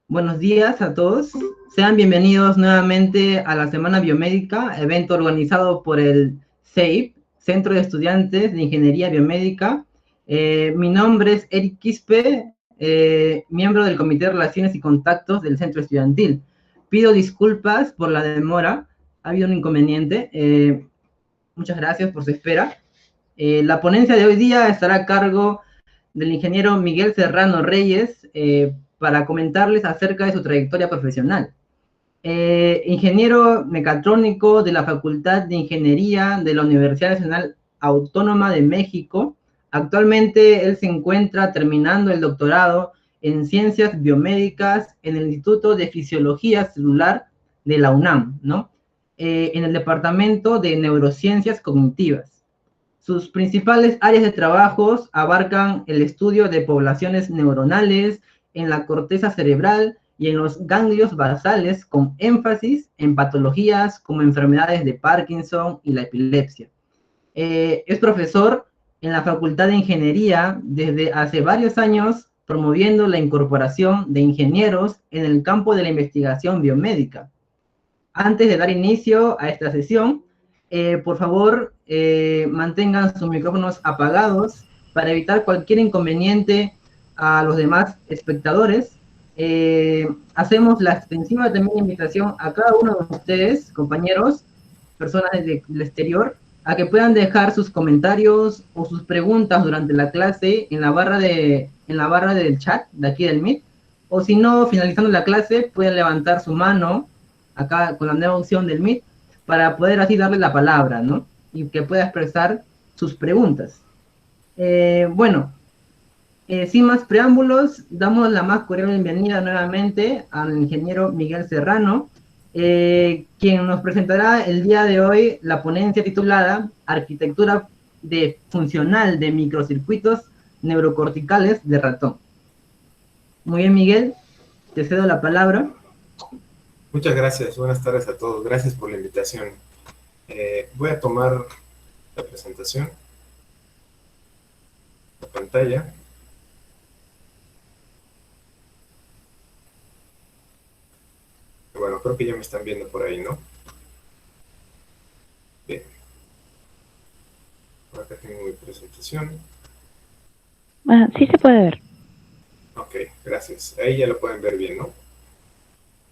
Buenos días a todos. Sean bienvenidos nuevamente a la Semana Biomédica, evento organizado por el CEIP, Centro de Estudiantes de Ingeniería Biomédica. Mi nombre es Eric Quispe, miembro del Comité de Relaciones y Contactos del Centro Estudiantil. Pido disculpas por la demora, ha habido un inconveniente. Muchas gracias por su espera. La ponencia de hoy día estará a cargo del ingeniero Miguel Serrano Reyes, para comentarles acerca de su trayectoria profesional. Ingeniero mecatrónico de la Facultad de Ingeniería de la Universidad Nacional Autónoma de México. Actualmente él se encuentra terminando el doctorado en Ciencias Biomédicas en el Instituto de Fisiología Celular de la UNAM, ¿no? En el Departamento de Neurociencias Cognitivas. Sus principales áreas de trabajo abarcan el estudio de poblaciones neuronales en la corteza cerebral y en los ganglios basales, con énfasis en patologías como enfermedades de Parkinson y la epilepsia. Es profesor en la Facultad de Ingeniería desde hace varios años, promoviendo la incorporación de ingenieros en el campo de la investigación biomédica. Antes de dar inicio a esta sesión, por favor, mantengan sus micrófonos apagados para evitar cualquier inconveniente a los demás espectadores. Hacemos la extensiva también invitación a cada uno de ustedes, compañeros, personas del exterior, a que puedan dejar sus comentarios o sus preguntas durante la clase en la barra del chat de aquí del Meet, o si no, finalizando la clase, pueden levantar su mano acá con la nueva opción del Meet para poder así darle la palabra, ¿no? Y que pueda expresar sus preguntas. Bueno, sin más preámbulos, damos la más cordial bienvenida nuevamente al ingeniero Miguel Serrano, quien nos presentará el día de hoy la ponencia titulada Arquitectura funcional de microcircuitos neurocorticales de ratón. Muy bien, Miguel, te cedo la palabra. Muchas gracias, buenas tardes a todos, gracias por la invitación. Voy a tomar la presentación, la pantalla. Bueno, creo que ya me están viendo por ahí, ¿no? Bien. Acá tengo mi presentación. Sí se puede ver. Ok, gracias. Ahí ya lo pueden ver bien, ¿no?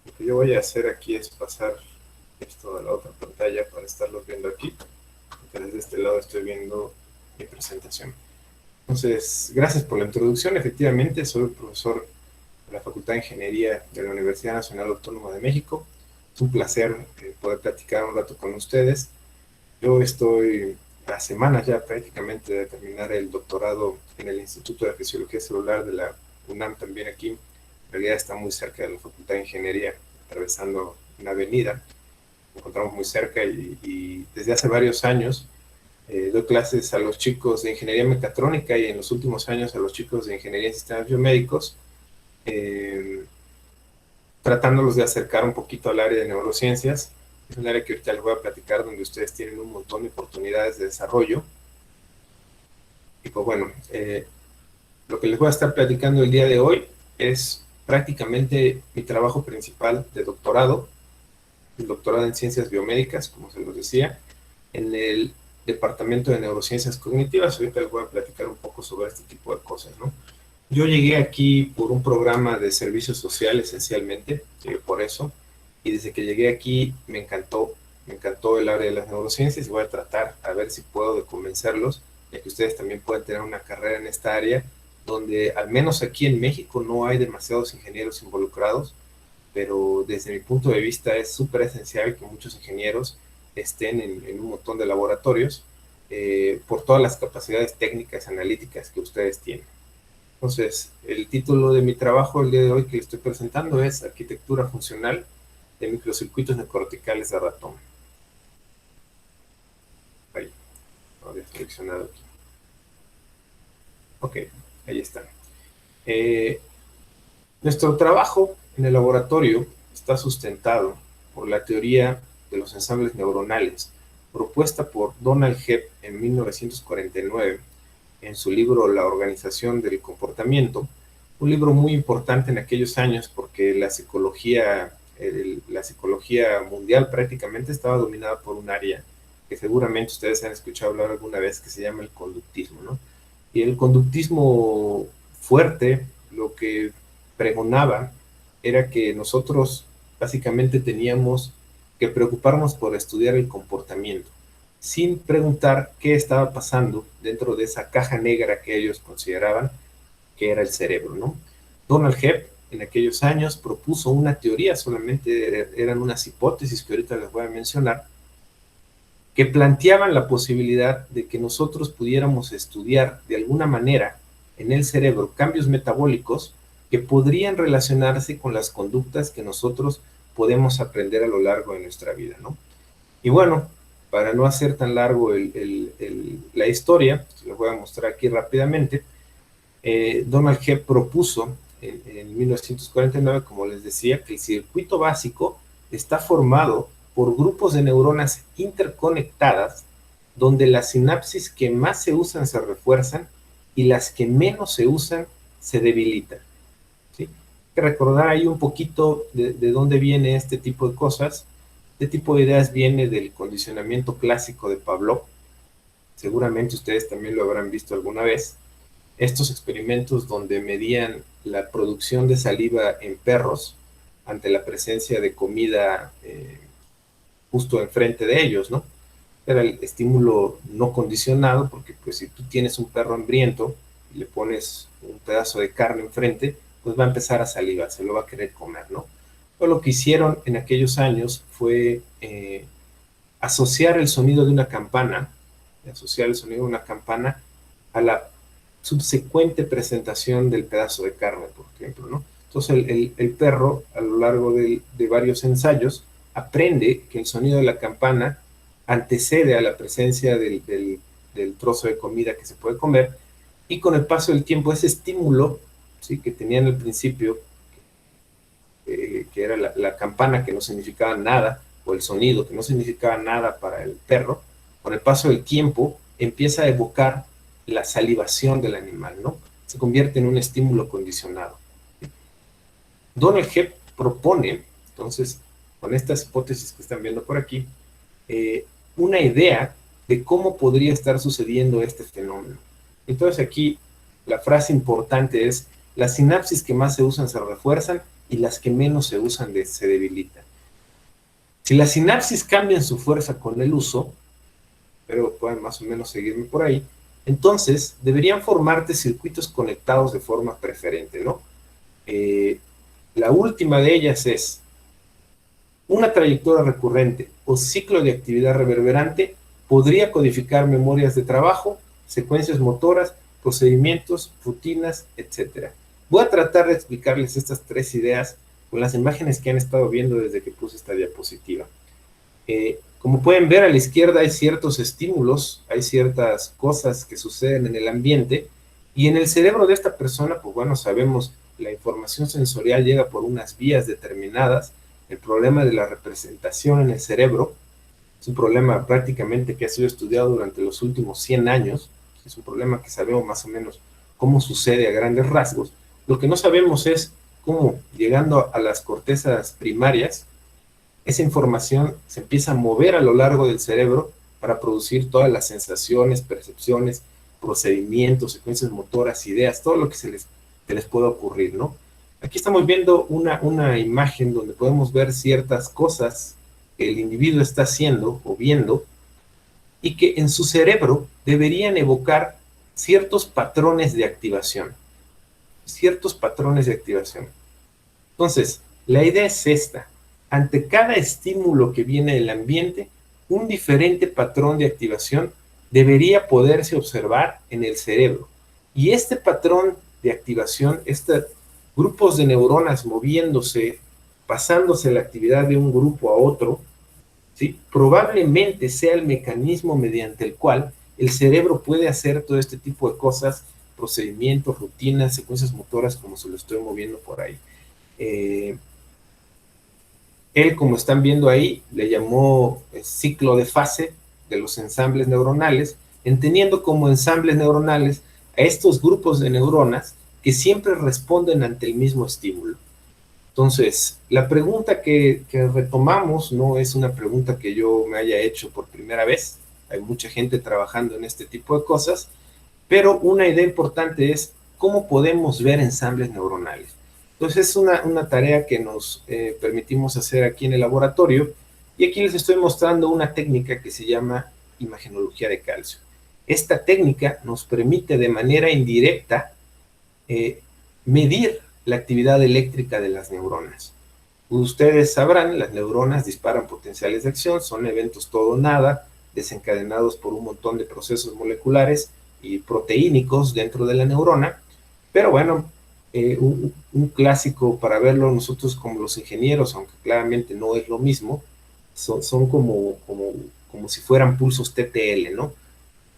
Lo que yo voy a hacer aquí es pasar esto a la otra pantalla para estarlos viendo aquí, porque desde este lado estoy viendo mi presentación. Entonces, gracias por la introducción. Efectivamente, soy el profesor de la Facultad de Ingeniería de la Universidad Nacional Autónoma de México. Es un placer poder platicar un rato con ustedes. Yo estoy a semanas ya prácticamente de terminar el doctorado en el Instituto de Fisiología Celular de la UNAM, también aquí. En realidad está muy cerca de la Facultad de Ingeniería, atravesando una avenida. Nos encontramos muy cerca y desde hace varios años doy clases a los chicos de Ingeniería Mecatrónica y en los últimos años a los chicos de Ingeniería en Sistemas Biomédicos, tratándolos de acercar un poquito al área de neurociencias. Es un área que ahorita les voy a platicar, donde ustedes tienen un montón de oportunidades de desarrollo. Y pues bueno, lo que les voy a estar platicando el día de hoy es prácticamente mi trabajo principal de doctorado, el doctorado en Ciencias Biomédicas, como se los decía, en el Departamento de Neurociencias Cognitivas. Ahorita les voy a platicar un poco sobre este tipo de cosas, ¿no? Yo llegué aquí por un programa de servicio social, esencialmente, por eso, y desde que llegué aquí me encantó el área de las neurociencias, y voy a tratar a ver si puedo de convencerlos de que ustedes también pueden tener una carrera en esta área, donde al menos aquí en México no hay demasiados ingenieros involucrados, pero desde mi punto de vista es súper esencial que muchos ingenieros estén en un montón de laboratorios, por todas las capacidades técnicas y analíticas que ustedes tienen. Entonces, el título de mi trabajo el día de hoy que les estoy presentando es Arquitectura funcional de microcircuitos neurocorticales de ratón. Ahí, lo había seleccionado aquí. Ok, ahí está. Nuestro trabajo en el laboratorio está sustentado por la teoría de los ensambles neuronales, propuesta por Donald Hebb en 1949, en su libro La organización del comportamiento, un libro muy importante en aquellos años porque la psicología mundial prácticamente estaba dominada por un área que seguramente ustedes han escuchado hablar alguna vez, que se llama el conductismo, ¿no? Y el conductismo fuerte lo que pregonaba era que nosotros básicamente teníamos que preocuparnos por estudiar el comportamiento, sin preguntar qué estaba pasando dentro de esa caja negra que ellos consideraban que era el cerebro, ¿no? Donald Hebb en aquellos años propuso una teoría, solamente eran unas hipótesis que ahorita les voy a mencionar, que planteaban la posibilidad de que nosotros pudiéramos estudiar de alguna manera en el cerebro cambios metabólicos que podrían relacionarse con las conductas que nosotros podemos aprender a lo largo de nuestra vida, ¿no? Y bueno, para no hacer tan largo la historia, se los voy a mostrar aquí rápidamente. Donald Hebb propuso en 1949, como les decía, que el circuito básico está formado por grupos de neuronas interconectadas, donde las sinapsis que más se usan se refuerzan y las que menos se usan se debilitan. ¿Sí? Hay que recordar ahí un poquito de dónde viene este tipo de cosas. Este tipo de ideas viene del condicionamiento clásico de Pavlov. Seguramente ustedes también lo habrán visto alguna vez. Estos experimentos donde medían la producción de saliva en perros ante la presencia de comida justo enfrente de ellos, ¿no? Era el estímulo no condicionado, porque pues si tú tienes un perro hambriento y le pones un pedazo de carne enfrente, pues va a empezar a salivar, se lo va a querer comer, ¿no? Pero lo que hicieron en aquellos años fue asociar el sonido de una campana, a la subsecuente presentación del pedazo de carne, por ejemplo, ¿no? Entonces el perro, a lo largo de varios ensayos, aprende que el sonido de la campana antecede a la presencia del trozo de comida que se puede comer, y con el paso del tiempo ese estímulo, ¿sí?, que tenían al principio, que era la campana, que no significaba nada, o el sonido que no significaba nada para el perro, con el paso del tiempo empieza a evocar la salivación del animal, ¿no? Se convierte en un estímulo condicionado. Donald Hebb propone, entonces, con estas hipótesis que están viendo por aquí, una idea de cómo podría estar sucediendo este fenómeno. Entonces aquí la frase importante es: las sinapsis que más se usan se refuerzan y las que menos se usan se debilitan. Si las sinapsis cambian su fuerza con el uso, pero pueden más o menos seguirme por ahí, entonces deberían formarte circuitos conectados de forma preferente, ¿no? La última de ellas es una trayectoria recurrente o ciclo de actividad reverberante podría codificar memorias de trabajo, secuencias motoras, procedimientos, rutinas, etc. Voy a tratar de explicarles estas tres ideas con las imágenes que han estado viendo desde que puse esta diapositiva. Como pueden ver, a la izquierda hay ciertos estímulos, hay ciertas cosas que suceden en el ambiente, y en el cerebro de esta persona, pues bueno, sabemos, la información sensorial llega por unas vías determinadas. El problema de la representación en el cerebro es un problema prácticamente que ha sido estudiado durante los últimos 100 años, es un problema que sabemos más o menos cómo sucede a grandes rasgos. Lo que no sabemos es cómo, llegando a las cortezas primarias, esa información se empieza a mover a lo largo del cerebro para producir todas las sensaciones, percepciones, procedimientos, secuencias motoras, ideas, todo lo que se les pueda ocurrir, ¿no? Aquí estamos viendo una imagen donde podemos ver ciertas cosas que el individuo está haciendo o viendo y que en su cerebro deberían evocar ciertos patrones de activación. Entonces, la idea es esta: ante cada estímulo que viene del ambiente, un diferente patrón de activación debería poderse observar en el cerebro. Y este patrón de activación, grupos de neuronas moviéndose, pasándose la actividad de un grupo a otro, ¿sí?, probablemente sea el mecanismo mediante el cual el cerebro puede hacer todo este tipo de cosas, procedimientos, rutinas, secuencias motoras, como se lo estoy moviendo por ahí. Él, como están viendo ahí, le llamó ciclo de fase de los ensambles neuronales, entendiendo como ensambles neuronales a estos grupos de neuronas que siempre responden ante el mismo estímulo. Entonces, la pregunta que retomamos no es una pregunta que yo me haya hecho por primera vez. Hay mucha gente trabajando en este tipo de cosas, pero una idea importante es cómo podemos ver ensambles neuronales. Entonces, es una tarea que nos permitimos hacer aquí en el laboratorio, y aquí les estoy mostrando una técnica que se llama imagenología de calcio. Esta técnica nos permite de manera indirecta medir la actividad eléctrica de las neuronas. Ustedes sabrán, las neuronas disparan potenciales de acción, son eventos todo o nada, desencadenados por un montón de procesos moleculares y proteínicos dentro de la neurona, pero bueno, un clásico para verlo nosotros como los ingenieros, aunque claramente no es lo mismo, son como si fueran pulsos TTL, ¿no?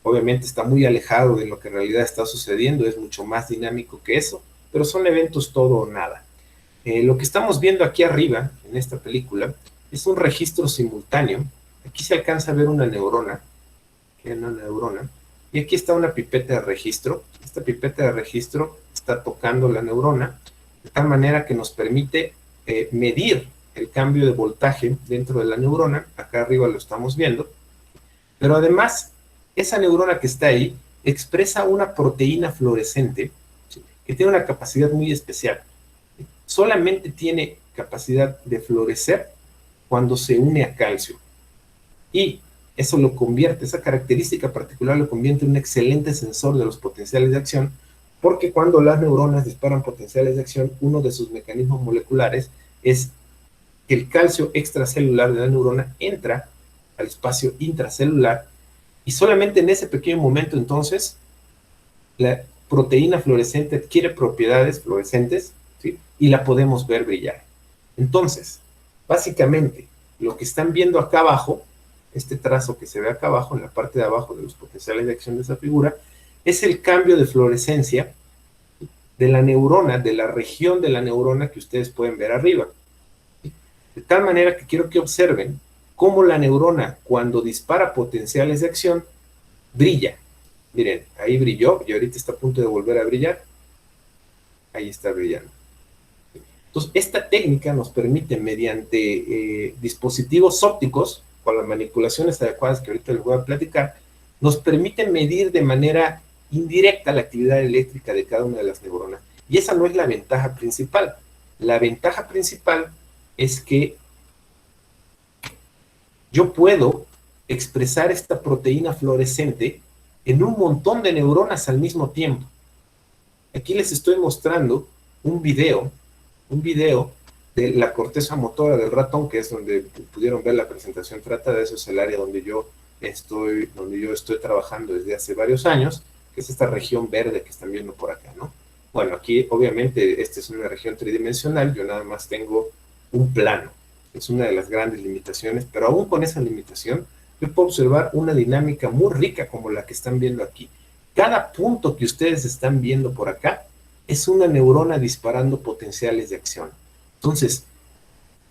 Obviamente está muy alejado de lo que en realidad está sucediendo, es mucho más dinámico que eso, pero son eventos todo o nada. Lo que estamos viendo aquí arriba, en esta película, es un registro simultáneo. Aquí se alcanza a ver una neurona, y aquí está una pipeta de registro. Esta pipeta de registro está tocando la neurona, de tal manera que nos permite medir el cambio de voltaje dentro de la neurona. Acá arriba lo estamos viendo, pero además, esa neurona que está ahí expresa una proteína fluorescente, ¿sí?, que tiene una capacidad muy especial. Solamente tiene capacidad de fluorecer cuando se une a calcio. Y eso lo convierte, esa característica particular lo convierte en un excelente sensor de los potenciales de acción, porque cuando las neuronas disparan potenciales de acción, uno de sus mecanismos moleculares es que el calcio extracelular de la neurona entra al espacio intracelular, y solamente en ese pequeño momento entonces la proteína fluorescente adquiere propiedades fluorescentes, ¿sí?, y la podemos ver brillar. Entonces, básicamente, lo que están viendo acá abajo, este trazo que se ve acá abajo, en la parte de abajo de los potenciales de acción de esa figura, es el cambio de fluorescencia de la neurona, de la región de la neurona que ustedes pueden ver arriba. De tal manera que quiero que observen cómo la neurona, cuando dispara potenciales de acción, brilla. Miren, ahí brilló y ahorita está a punto de volver a brillar. Ahí está brillando. Entonces, esta técnica nos permite, mediante dispositivos ópticos, con las manipulaciones adecuadas que ahorita les voy a platicar, nos permite medir de manera indirecta la actividad eléctrica de cada una de las neuronas. Y esa no es la ventaja principal. La ventaja principal es que yo puedo expresar esta proteína fluorescente en un montón de neuronas al mismo tiempo. Aquí les estoy mostrando un video de la corteza motora del ratón, que es donde pudieron ver la presentación. Trata de eso, es el área donde yo estoy trabajando desde hace varios años, que es esta región verde que están viendo por acá, ¿no? Bueno, aquí obviamente esta es una región tridimensional, yo nada más tengo un plano. Es una de las grandes limitaciones, pero aún con esa limitación, yo puedo observar una dinámica muy rica como la que están viendo aquí. Cada punto que ustedes están viendo por acá es una neurona disparando potenciales de acción. Entonces,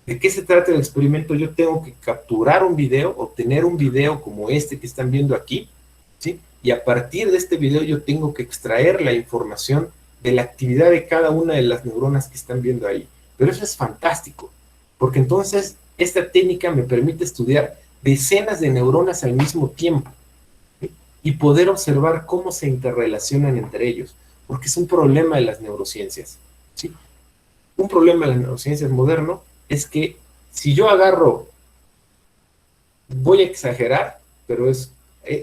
¿de qué se trata el experimento? Yo tengo que capturar un video, obtener un video como este que están viendo aquí, ¿sí? Y a partir de este video yo tengo que extraer la información de la actividad de cada una de las neuronas que están viendo ahí. Pero eso es fantástico, porque entonces esta técnica me permite estudiar decenas de neuronas al mismo tiempo, ¿sí?, y poder observar cómo se interrelacionan entre ellos, porque es un problema de las neurociencias, ¿sí? Un problema de las neurociencias moderno es que si yo agarro, voy a exagerar, pero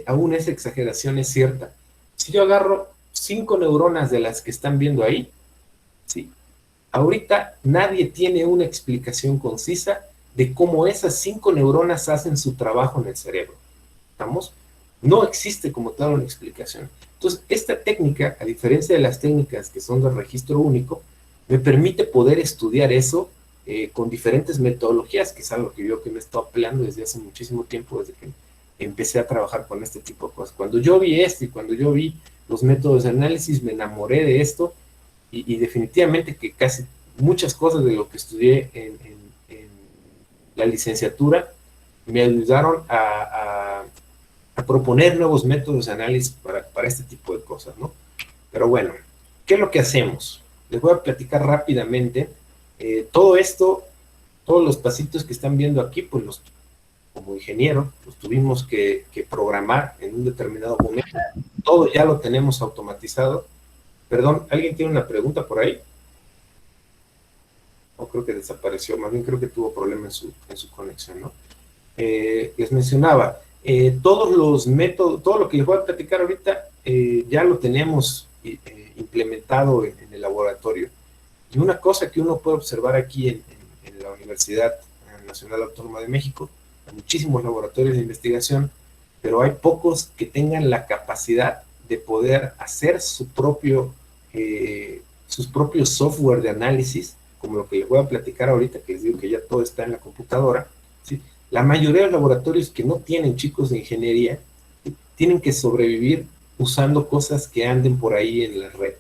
aún esa exageración es cierta, si yo agarro 5 neuronas de las que están viendo ahí, ¿sí?, ahorita nadie tiene una explicación concisa de cómo esas 5 neuronas hacen su trabajo en el cerebro. ¿Estamos? No existe como tal una explicación. Entonces, esta técnica, a diferencia de las técnicas que son de registro único, me permite poder estudiar eso con diferentes metodologías, que es algo que yo me he estado peleando desde hace muchísimo tiempo, desde que empecé a trabajar con este tipo de cosas. Cuando yo vi esto y cuando yo vi los métodos de análisis, me enamoré de esto, y definitivamente que casi muchas cosas de lo que estudié en la licenciatura me ayudaron a proponer nuevos métodos de análisis para este tipo de cosas, ¿no? Pero bueno, ¿qué es lo que hacemos? Les voy a platicar rápidamente. Todo esto, todos los pasitos que están viendo aquí, pues como ingeniero, los tuvimos que programar en un determinado momento. Todo ya lo tenemos automatizado. Perdón, ¿alguien tiene una pregunta por ahí? O creo que desapareció, más bien creo que tuvo problema en su conexión, ¿no? Les mencionaba, todos los métodos, todo lo que les voy a platicar ahorita, ya lo tenemos implementado en el laboratorio. Y una cosa que uno puede observar aquí en la Universidad Nacional Autónoma de México, hay muchísimos laboratorios de investigación, pero hay pocos que tengan la capacidad de poder hacer sus propios software de análisis, como lo que les voy a platicar ahorita, que les digo que ya todo está en la computadora, ¿sí? La mayoría de los laboratorios que no tienen chicos de ingeniería, ¿sí?, tienen que sobrevivir usando cosas que anden por ahí en la red.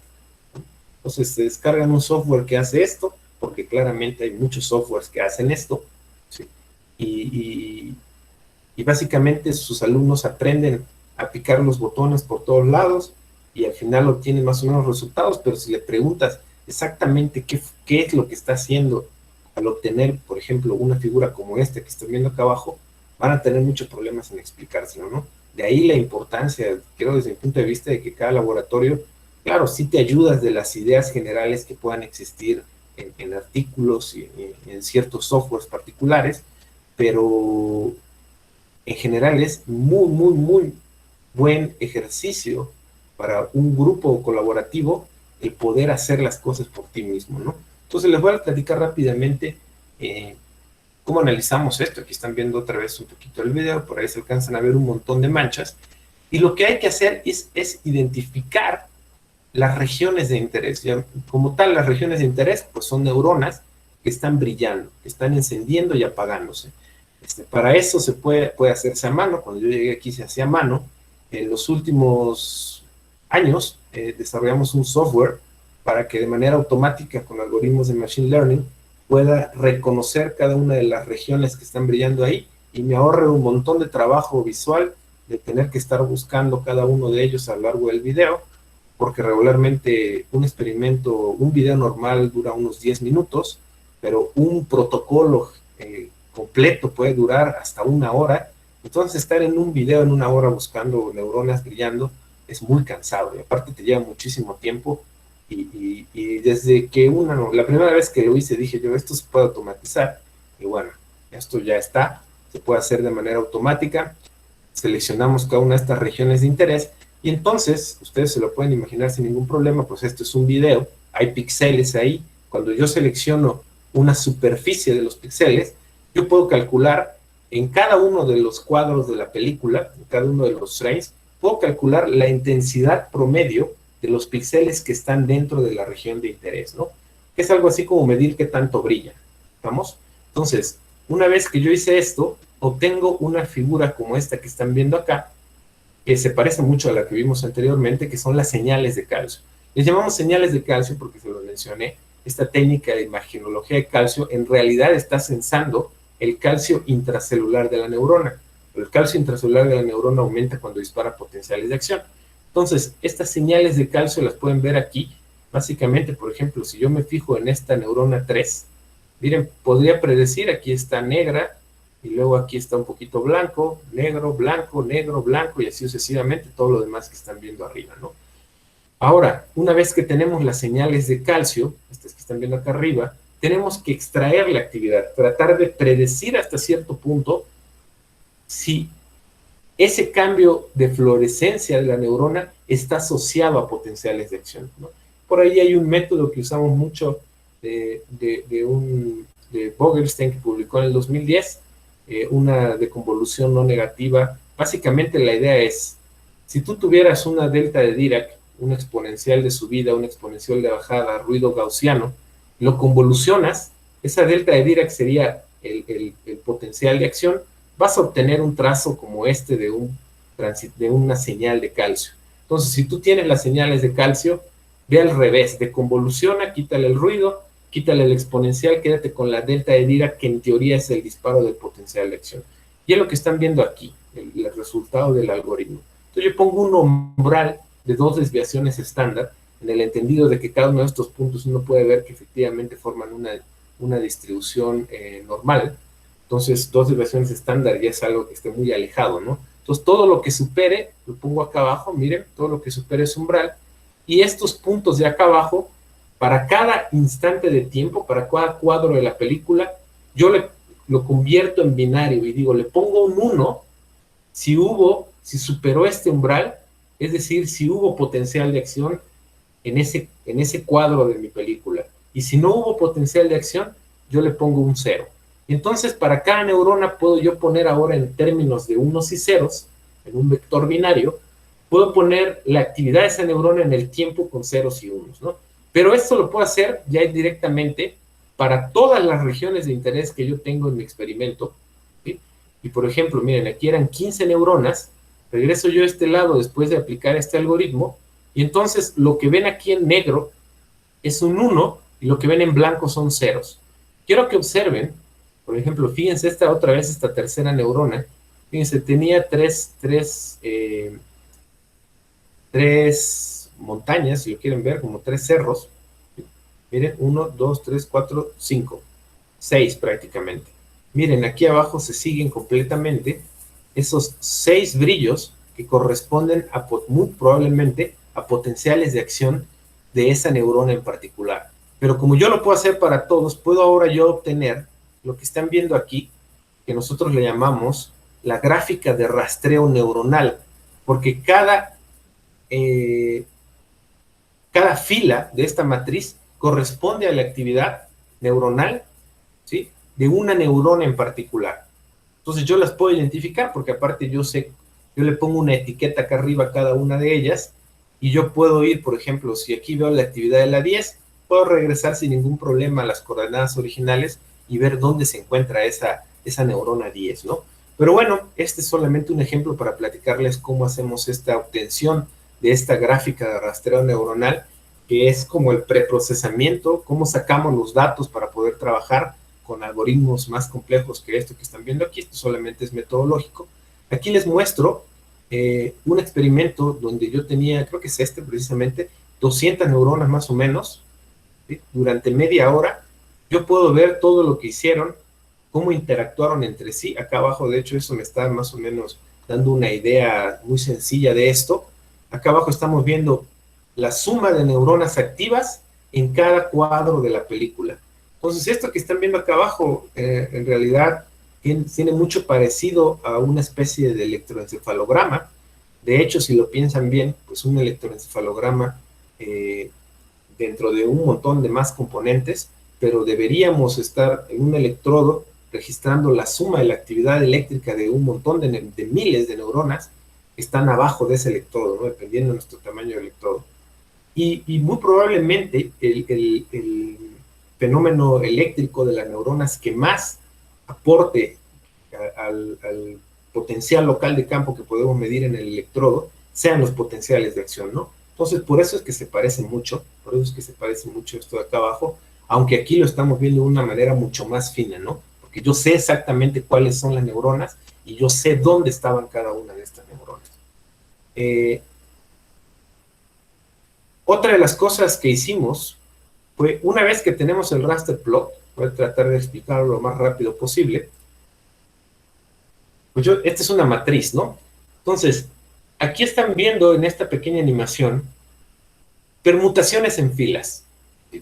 Entonces se descargan un software que hace esto, porque claramente hay muchos softwares que hacen esto, ¿sí? Y básicamente sus alumnos aprenden a picar los botones por todos lados y al final obtienen más o menos resultados, pero si le preguntas exactamente qué es lo que está haciendo al obtener, por ejemplo, una figura como esta que están viendo acá abajo, van a tener muchos problemas en explicárselo, ¿no? De ahí la importancia, creo desde mi punto de vista, de que cada laboratorio, claro, sí te ayudas de las ideas generales que puedan existir en artículos y en ciertos softwares particulares, pero en general es muy, muy, muy buen ejercicio para un grupo colaborativo el poder hacer las cosas por ti mismo, ¿no? Entonces les voy a platicar rápidamente cómo analizamos esto. Aquí están viendo otra vez un poquito el video, por ahí se alcanzan a ver un montón de manchas, y lo que hay que hacer es identificar las regiones de interés. Ya, como tal, las regiones de interés pues son neuronas que están brillando, que están encendiendo y apagándose. Para eso se puede hacerse a mano. Cuando yo llegué aquí se hacía a mano. En los últimos años desarrollamos un software para que de manera automática, con algoritmos de Machine Learning, pueda reconocer cada una de las regiones que están brillando ahí y me ahorre un montón de trabajo visual de tener que estar buscando cada uno de ellos a lo largo del video, porque regularmente un experimento, un video normal dura unos 10 minutos, pero un protocolo completo puede durar hasta 1 hora. Entonces estar en un video en 1 hora buscando neuronas brillando es muy cansado y aparte te lleva muchísimo tiempo y desde que la primera vez que lo hice dije yo, esto se puede automatizar y bueno, esto ya está, se puede hacer de manera automática. Seleccionamos cada una de estas regiones de interés y entonces, ustedes se lo pueden imaginar sin ningún problema, pues esto es un video, hay píxeles ahí. Cuando yo selecciono una superficie de los píxeles, yo puedo calcular en cada uno de los cuadros de la película, en cada uno de los frames, puedo calcular la intensidad promedio de los píxeles que están dentro de la región de interés, ¿no? Es algo así como medir qué tanto brilla, ¿vamos? Entonces, una vez que yo hice esto, obtengo una figura como esta que están viendo acá, que se parece mucho a la que vimos anteriormente, que son las señales de calcio. Les llamamos señales de calcio porque se lo mencioné. Esta técnica de imagenología de calcio en realidad está sensando el calcio intracelular de la neurona. Pero el calcio intracelular de la neurona aumenta cuando dispara potenciales de acción. Entonces, estas señales de calcio las pueden ver aquí. Básicamente, por ejemplo, si yo me fijo en esta neurona 3, miren, podría predecir, aquí está negra, y luego aquí está un poquito blanco, negro, blanco, y así sucesivamente, todo lo demás que están viendo arriba, ¿no? Ahora, una vez que tenemos las señales de calcio, estas que están viendo acá arriba, tenemos que extraer la actividad, tratar de predecir hasta cierto punto si ese cambio de fluorescencia de la neurona está asociado a potenciales de acción, ¿no? Por ahí hay un método que usamos mucho de Vogelstein, que publicó en el 2010, una de convolución no negativa. Básicamente la idea es, si tú tuvieras una delta de Dirac, una exponencial de subida, una exponencial de bajada, ruido gaussiano, lo convolucionas, esa delta de Dirac sería el potencial de acción, vas a obtener un trazo como este de una señal de calcio. Entonces, si tú tienes las señales de calcio, ve al revés, de convoluciona, quítale el ruido, quítale el exponencial, quédate con la delta de Dirac, que en teoría es el disparo del potencial de acción. Y es lo que están viendo aquí, el resultado del algoritmo. Entonces yo pongo un umbral de 2 desviaciones estándar, en el entendido de que cada uno de estos puntos uno puede ver que efectivamente forman una distribución normal. Entonces, 2 desviaciones estándar ya es algo que esté muy alejado, ¿no? Entonces, todo lo que supere, lo pongo acá abajo, miren, todo lo que supere ese umbral, y estos puntos de acá abajo, para cada instante de tiempo, para cada cuadro de la película, yo lo convierto en binario y digo, le pongo un 1 si superó este umbral, es decir, si hubo potencial de acción en ese cuadro de mi película. Y si no hubo potencial de acción, yo le pongo un 0. Y entonces, para cada neurona puedo yo poner ahora en términos de unos y ceros, en un vector binario, puedo poner la actividad de esa neurona en el tiempo con ceros y unos, ¿no? Pero esto lo puedo hacer ya directamente para todas las regiones de interés que yo tengo en mi experimento, ¿sí? Y por ejemplo, miren, aquí eran 15 neuronas, regreso yo a este lado después de aplicar este algoritmo, y entonces lo que ven aquí en negro es un 1, y lo que ven en blanco son ceros. Quiero que observen, por ejemplo, fíjense esta tercera neurona, fíjense, tenía tres montañas, si lo quieren ver, como 3 cerros. Miren, 1, 2, 3, 4, 5, 6 prácticamente. Miren, aquí abajo se siguen completamente esos 6 brillos que corresponden muy probablemente a potenciales de acción de esa neurona en particular. Pero como yo lo puedo hacer para todos, puedo ahora yo obtener lo que están viendo aquí, que nosotros le llamamos la gráfica de rastreo neuronal, porque cada fila de esta matriz corresponde a la actividad neuronal, ¿sí?, de una neurona en particular. Entonces yo las puedo identificar porque aparte yo le pongo una etiqueta acá arriba a cada una de ellas y yo puedo ir, por ejemplo, si aquí veo la actividad de la 10, puedo regresar sin ningún problema a las coordenadas originales y ver dónde se encuentra esa neurona 10, ¿no? Pero bueno, este es solamente un ejemplo para platicarles cómo hacemos esta obtención de esta gráfica de rastreo neuronal, que es como el preprocesamiento, cómo sacamos los datos para poder trabajar con algoritmos más complejos que esto que están viendo aquí. Esto solamente es metodológico. Aquí les muestro un experimento donde yo tenía, creo que es este precisamente, 200 neuronas más o menos, ¿sí? Durante media hora yo puedo ver todo lo que hicieron, cómo interactuaron entre sí. Acá abajo, de hecho, eso me está más o menos dando una idea muy sencilla de esto. Acá abajo estamos viendo la suma de neuronas activas en cada cuadro de la película. Entonces, esto que están viendo acá abajo, en realidad, tiene mucho parecido a una especie de electroencefalograma. De hecho, si lo piensan bien, pues un electroencefalograma dentro de un montón de más componentes, pero deberíamos estar en un electrodo registrando la suma de la actividad eléctrica de un montón de miles de neuronas que están abajo de ese electrodo, ¿no?, dependiendo de nuestro tamaño de electrodo. Y muy probablemente el fenómeno eléctrico de las neuronas que más aporte al potencial local de campo que podemos medir en el electrodo sean los potenciales de acción, ¿no? Entonces, por eso es que se parece mucho, esto de acá abajo, aunque aquí lo estamos viendo de una manera mucho más fina, ¿no? Porque yo sé exactamente cuáles son las neuronas y yo sé dónde estaban cada una de estas neuronas. Otra de las cosas que hicimos fue, una vez que tenemos el raster plot, voy a tratar de explicarlo lo más rápido posible, pues esta es una matriz, ¿no? Entonces, aquí están viendo en esta pequeña animación permutaciones en filas.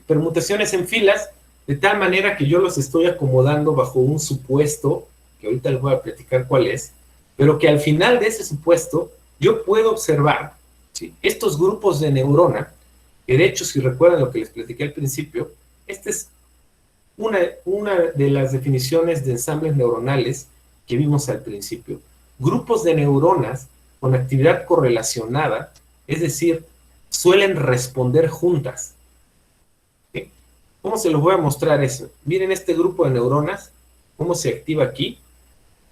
Permutaciones en filas de tal manera que yo los estoy acomodando bajo un supuesto, que ahorita les voy a platicar cuál es, pero que al final de ese supuesto yo puedo observar, ¿sí?, estos grupos de neurona, que de hecho, si recuerdan lo que les platiqué al principio, esta es una de las definiciones de ensambles neuronales que vimos al principio. Grupos de neuronas con actividad correlacionada, es decir, suelen responder juntas. ¿Sí? ¿Cómo se los voy a mostrar eso? Miren este grupo de neuronas, cómo se activa aquí.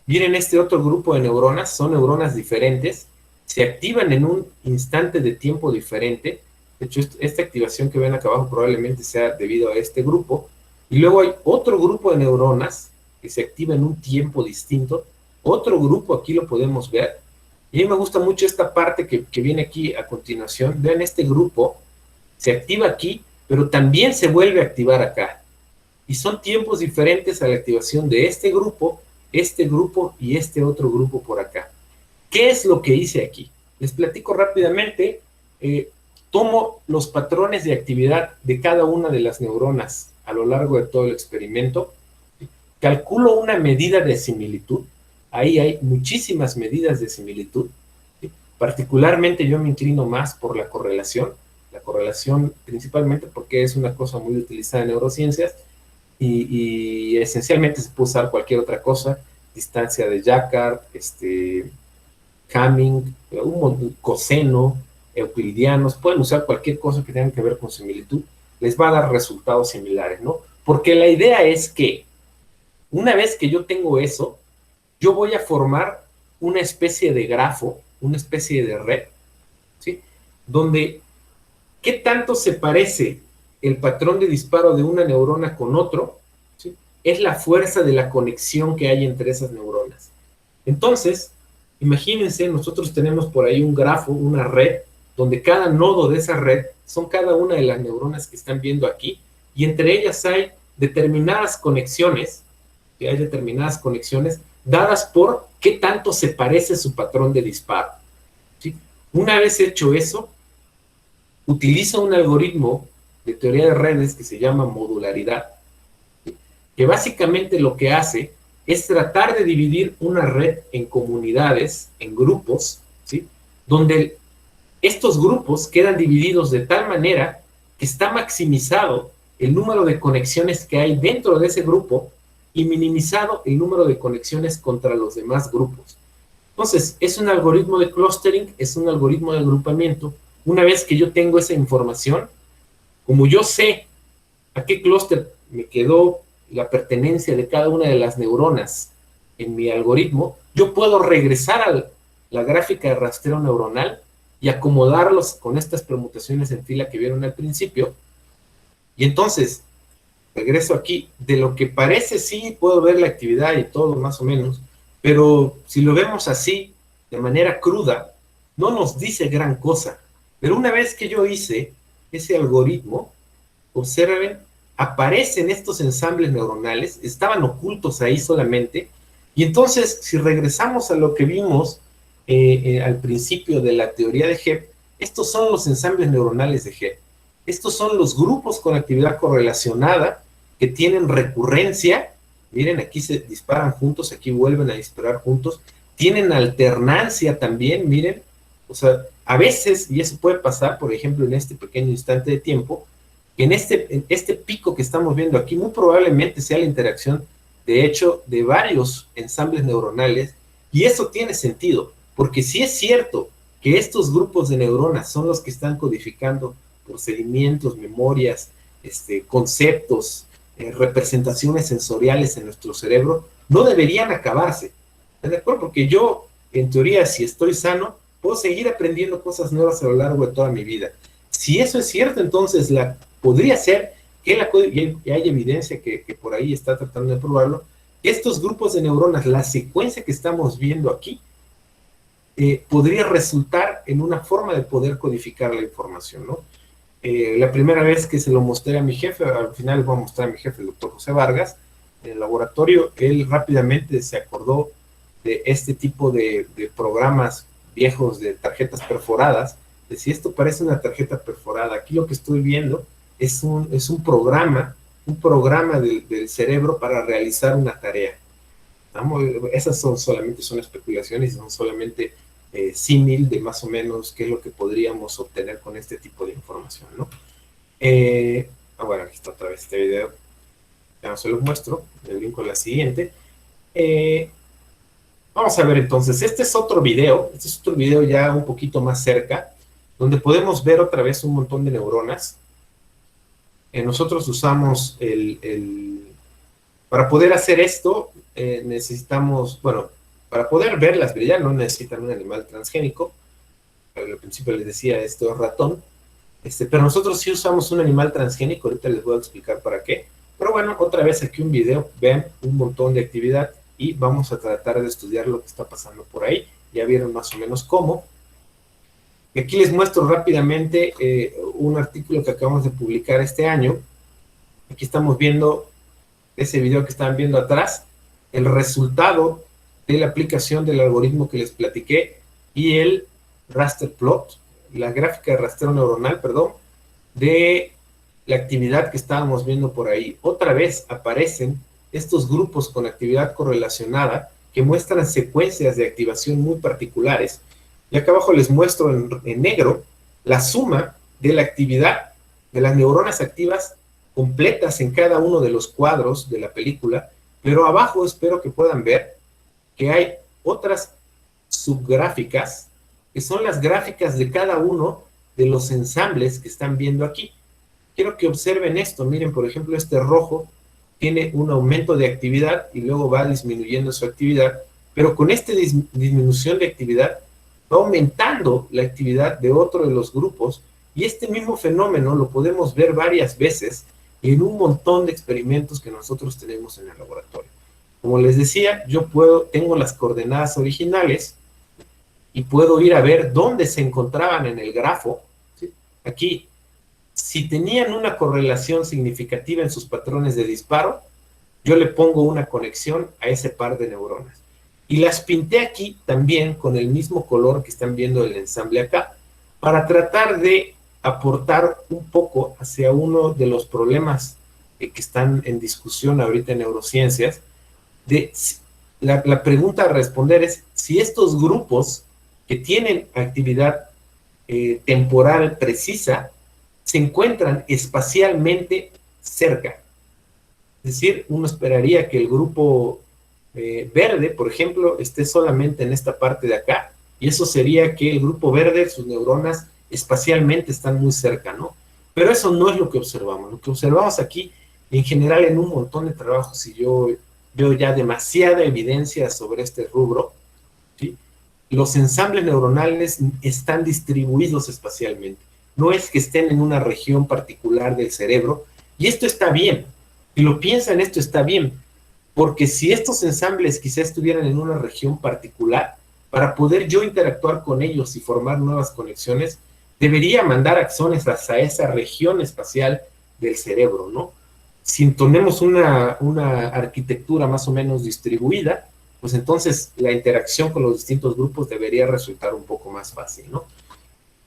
Miren este otro grupo de neuronas, son neuronas diferentes, se activan en un instante de tiempo diferente. De hecho, esta activación que ven acá abajo probablemente sea debido a este grupo. Y luego hay otro grupo de neuronas que se activa en un tiempo distinto. Otro grupo, aquí lo podemos ver. Y a mí me gusta mucho esta parte que viene aquí a continuación. Vean este grupo, Se activa aquí, pero también se vuelve a activar acá. Y son tiempos diferentes a la activación de este grupo y este otro grupo por acá. ¿Qué es lo que hice aquí? Les platico rápidamente. Tomo los patrones de actividad de cada una de las neuronas a lo largo de todo el experimento, calculo una medida de similitud. Ahí hay muchísimas medidas de similitud. Particularmente yo me inclino más por la correlación principalmente porque es una cosa muy utilizada en neurociencias y esencialmente se puede usar cualquier otra cosa, distancia de Jacquard, Hamming, coseno, euclidianos, pueden usar cualquier cosa que tenga que ver con similitud, les va a dar resultados similares, ¿no? Porque la idea es que una vez que yo tengo eso, yo voy a formar una especie de grafo, una especie de red, ¿sí? Donde, ¿qué tanto se parece el patrón de disparo de una neurona con otro? ¿Sí? Es la fuerza de la conexión que hay entre esas neuronas. Entonces, imagínense, nosotros tenemos por ahí un grafo, una red, donde cada nodo de esa red son cada una de las neuronas que están viendo aquí, y entre ellas hay determinadas conexiones, dadas por qué tanto se parece su patrón de disparo, ¿sí? Una vez hecho eso, utilizo un algoritmo de teoría de redes que se llama modularidad, ¿sí? Que básicamente lo que hace es tratar de dividir una red en comunidades, en grupos, ¿sí? Donde estos grupos quedan divididos de tal manera que está maximizado el número de conexiones que hay dentro de ese grupo y minimizado el número de conexiones contra los demás grupos. Entonces, es un algoritmo de clustering, es un algoritmo de agrupamiento. Una vez que yo tengo esa información, como yo sé a qué clúster me quedó la pertenencia de cada una de las neuronas en mi algoritmo, yo puedo regresar a la gráfica de rastreo neuronal y acomodarlos con estas permutaciones en fila que vieron al principio. Y entonces, regreso aquí, de lo que parece sí puedo ver la actividad y todo más o menos, pero si lo vemos así, de manera cruda, no nos dice gran cosa. Pero una vez que yo hice ese algoritmo, observen, aparecen estos ensambles neuronales, estaban ocultos ahí solamente, y entonces si regresamos a lo que vimos al principio de la teoría de Hebb, estos son los ensambles neuronales de Hebb. Estos son los grupos con actividad correlacionada que tienen recurrencia. Miren, aquí se disparan juntos, aquí vuelven a disparar juntos. Tienen alternancia también, miren. O sea, a veces, y eso puede pasar, por ejemplo, en este pequeño instante de tiempo, que en este pico que estamos viendo aquí, muy probablemente sea la interacción, de hecho, de varios ensambles neuronales, y eso tiene sentido, porque si es cierto que estos grupos de neuronas son los que están codificando procedimientos, memorias, conceptos, representaciones sensoriales en nuestro cerebro, no deberían acabarse, ¿de acuerdo? Porque yo, en teoría, si estoy sano, puedo seguir aprendiendo cosas nuevas a lo largo de toda mi vida. Si eso es cierto, entonces podría ser que y hay evidencia que por ahí está tratando de probarlo, estos grupos de neuronas, la secuencia que estamos viendo aquí, podría resultar en una forma de poder codificar la información, ¿no? La primera vez que se lo mostré a mi jefe, al final le voy a mostrar a mi jefe, el doctor José Vargas, en el laboratorio, él rápidamente se acordó de este tipo de programas viejos de tarjetas perforadas. Si esto parece una tarjeta perforada, aquí lo que estoy viendo es un programa del cerebro para realizar una tarea. Esas son especulaciones, son solamente símil de más o menos qué es lo que podríamos obtener con este tipo de información, ¿no? Bueno, aquí está otra vez este video. Ya no se los muestro, me brinco a la siguiente. Vamos a ver entonces, este es otro video ya un poquito más cerca, donde podemos ver otra vez un montón de neuronas. Nosotros usamos para poder hacer esto, necesitamos, bueno, para poder verlas brillar no necesitan un animal transgénico. Al principio les decía, esto es ratón. Pero nosotros sí usamos un animal transgénico, ahorita les voy a explicar para qué. Pero bueno, otra vez aquí un video, vean un montón de actividad y vamos a tratar de estudiar lo que está pasando por ahí. Ya vieron más o menos cómo. Y aquí les muestro rápidamente un artículo que acabamos de publicar este año. Aquí estamos viendo ese video que están viendo atrás, el resultado de la aplicación del algoritmo que les platiqué y el raster plot, la gráfica de rastreo neuronal, perdón, de la actividad que estábamos viendo por ahí. Otra vez aparecen estos grupos con actividad correlacionada que muestran secuencias de activación muy particulares. Y acá abajo les muestro en negro la suma de la actividad de las neuronas activas completas en cada uno de los cuadros de la película, pero abajo espero que puedan ver que hay otras subgráficas, que son las gráficas de cada uno de los ensambles que están viendo aquí. Quiero que observen esto. Miren, por ejemplo, este rojo tiene un aumento de actividad y luego va disminuyendo su actividad, pero con esta disminución de actividad va aumentando la actividad de otro de los grupos, y este mismo fenómeno lo podemos ver varias veces en un montón de experimentos que nosotros tenemos en el laboratorio. Como les decía, yo tengo las coordenadas originales y puedo ir a ver dónde se encontraban en el grafo, ¿sí? Aquí, si tenían una correlación significativa en sus patrones de disparo, yo le pongo una conexión a ese par de neuronas. Y las pinté aquí también con el mismo color que están viendo el ensamble acá, para tratar de aportar un poco hacia uno de los problemas que están en discusión ahorita en neurociencias. La pregunta a responder es si estos grupos que tienen actividad temporal precisa se encuentran espacialmente cerca. Es decir, uno esperaría que el grupo verde, por ejemplo, esté solamente en esta parte de acá, y eso sería que el grupo verde, sus neuronas espacialmente están muy cerca, ¿no? Pero eso no es lo que observamos. Lo que observamos aquí, en general, en un montón de trabajos, y yo veo ya demasiada evidencia sobre este rubro, ¿sí? Los ensambles neuronales están distribuidos espacialmente. No es que estén en una región particular del cerebro, y esto está bien. Si lo piensan, esto está bien, porque si estos ensambles quizá estuvieran en una región particular, para poder yo interactuar con ellos y formar nuevas conexiones, debería mandar axones hacia esa región espacial del cerebro, ¿no? Si tenemos una arquitectura más o menos distribuida, pues entonces la interacción con los distintos grupos debería resultar un poco más fácil, ¿no?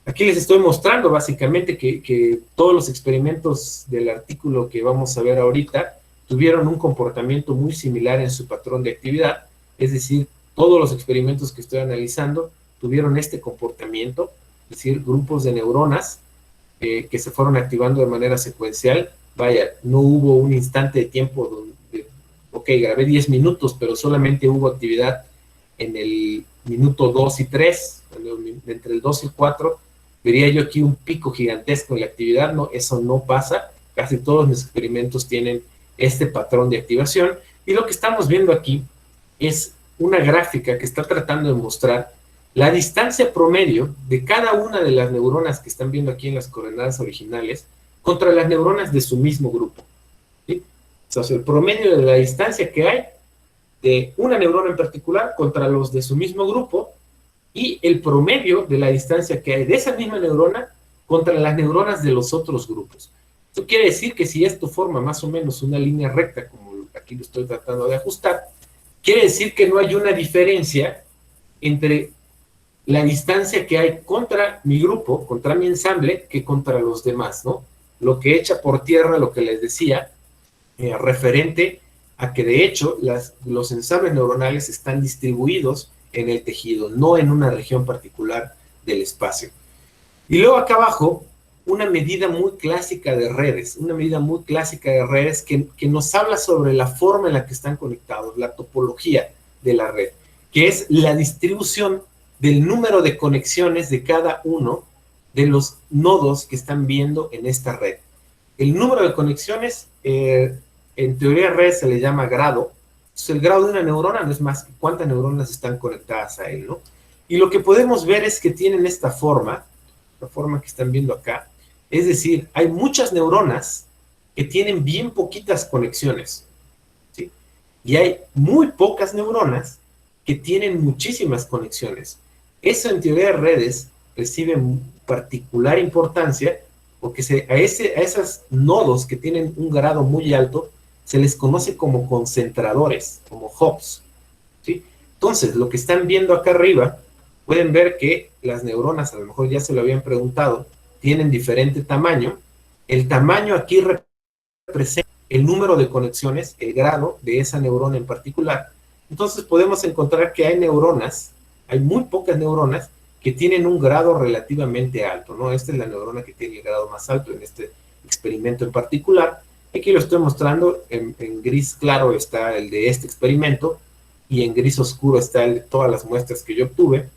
Aquí les estoy mostrando básicamente que todos los experimentos del artículo que vamos a ver ahorita tuvieron un comportamiento muy similar en su patrón de actividad, es decir, todos los experimentos que estoy analizando tuvieron este comportamiento, es decir, grupos de neuronas que se fueron activando de manera secuencial. Vaya, no hubo un instante de tiempo donde, ok, grabé 10 minutos, pero solamente hubo actividad en el minuto 2 y 3, entre el 2 y el 4, vería yo aquí un pico gigantesco en la actividad. No, eso no pasa. Casi todos mis experimentos tienen este patrón de activación, y lo que estamos viendo aquí es una gráfica que está tratando de mostrar la distancia promedio de cada una de las neuronas que están viendo aquí en las coordenadas originales contra las neuronas de su mismo grupo, ¿sí? O sea, el promedio de la distancia que hay de una neurona en particular contra los de su mismo grupo, y el promedio de la distancia que hay de esa misma neurona contra las neuronas de los otros grupos. Esto quiere decir que si esto forma más o menos una línea recta, como aquí lo estoy tratando de ajustar, quiere decir que no hay una diferencia entre la distancia que hay contra mi grupo, contra mi ensamble, que contra los demás, ¿no? Lo que echa por tierra lo que les decía, referente a que de hecho los ensambles neuronales están distribuidos en el tejido, no en una región particular del espacio. Y luego acá abajo, una medida muy clásica de redes, que nos habla sobre la forma en la que están conectados, la topología de la red, que es la distribución del número de conexiones de cada uno de los nodos que están viendo en esta red. El número de conexiones, en teoría de red se le llama grado. Entonces, el grado de una neurona no es más que cuántas neuronas están conectadas a él, ¿no? Y lo que podemos ver es que tienen esta forma, la forma que están viendo acá. Es decir, hay muchas neuronas que tienen bien poquitas conexiones, ¿sí? Y hay muy pocas neuronas que tienen muchísimas conexiones. Eso en teoría de redes recibe particular importancia porque a esos nodos que tienen un grado muy alto se les conoce como concentradores, como hubs, ¿sí? Entonces, lo que están viendo acá arriba, pueden ver que las neuronas, a lo mejor ya se lo habían preguntado, tienen diferente tamaño. El tamaño aquí representa el número de conexiones, el grado de esa neurona en particular. Entonces podemos encontrar que hay neuronas, hay muy pocas neuronas que tienen un grado relativamente alto, ¿no? Esta es la neurona que tiene el grado más alto en este experimento en particular. Aquí lo estoy mostrando, en gris claro está el de este experimento, y en gris oscuro está el de todas las muestras que yo obtuve.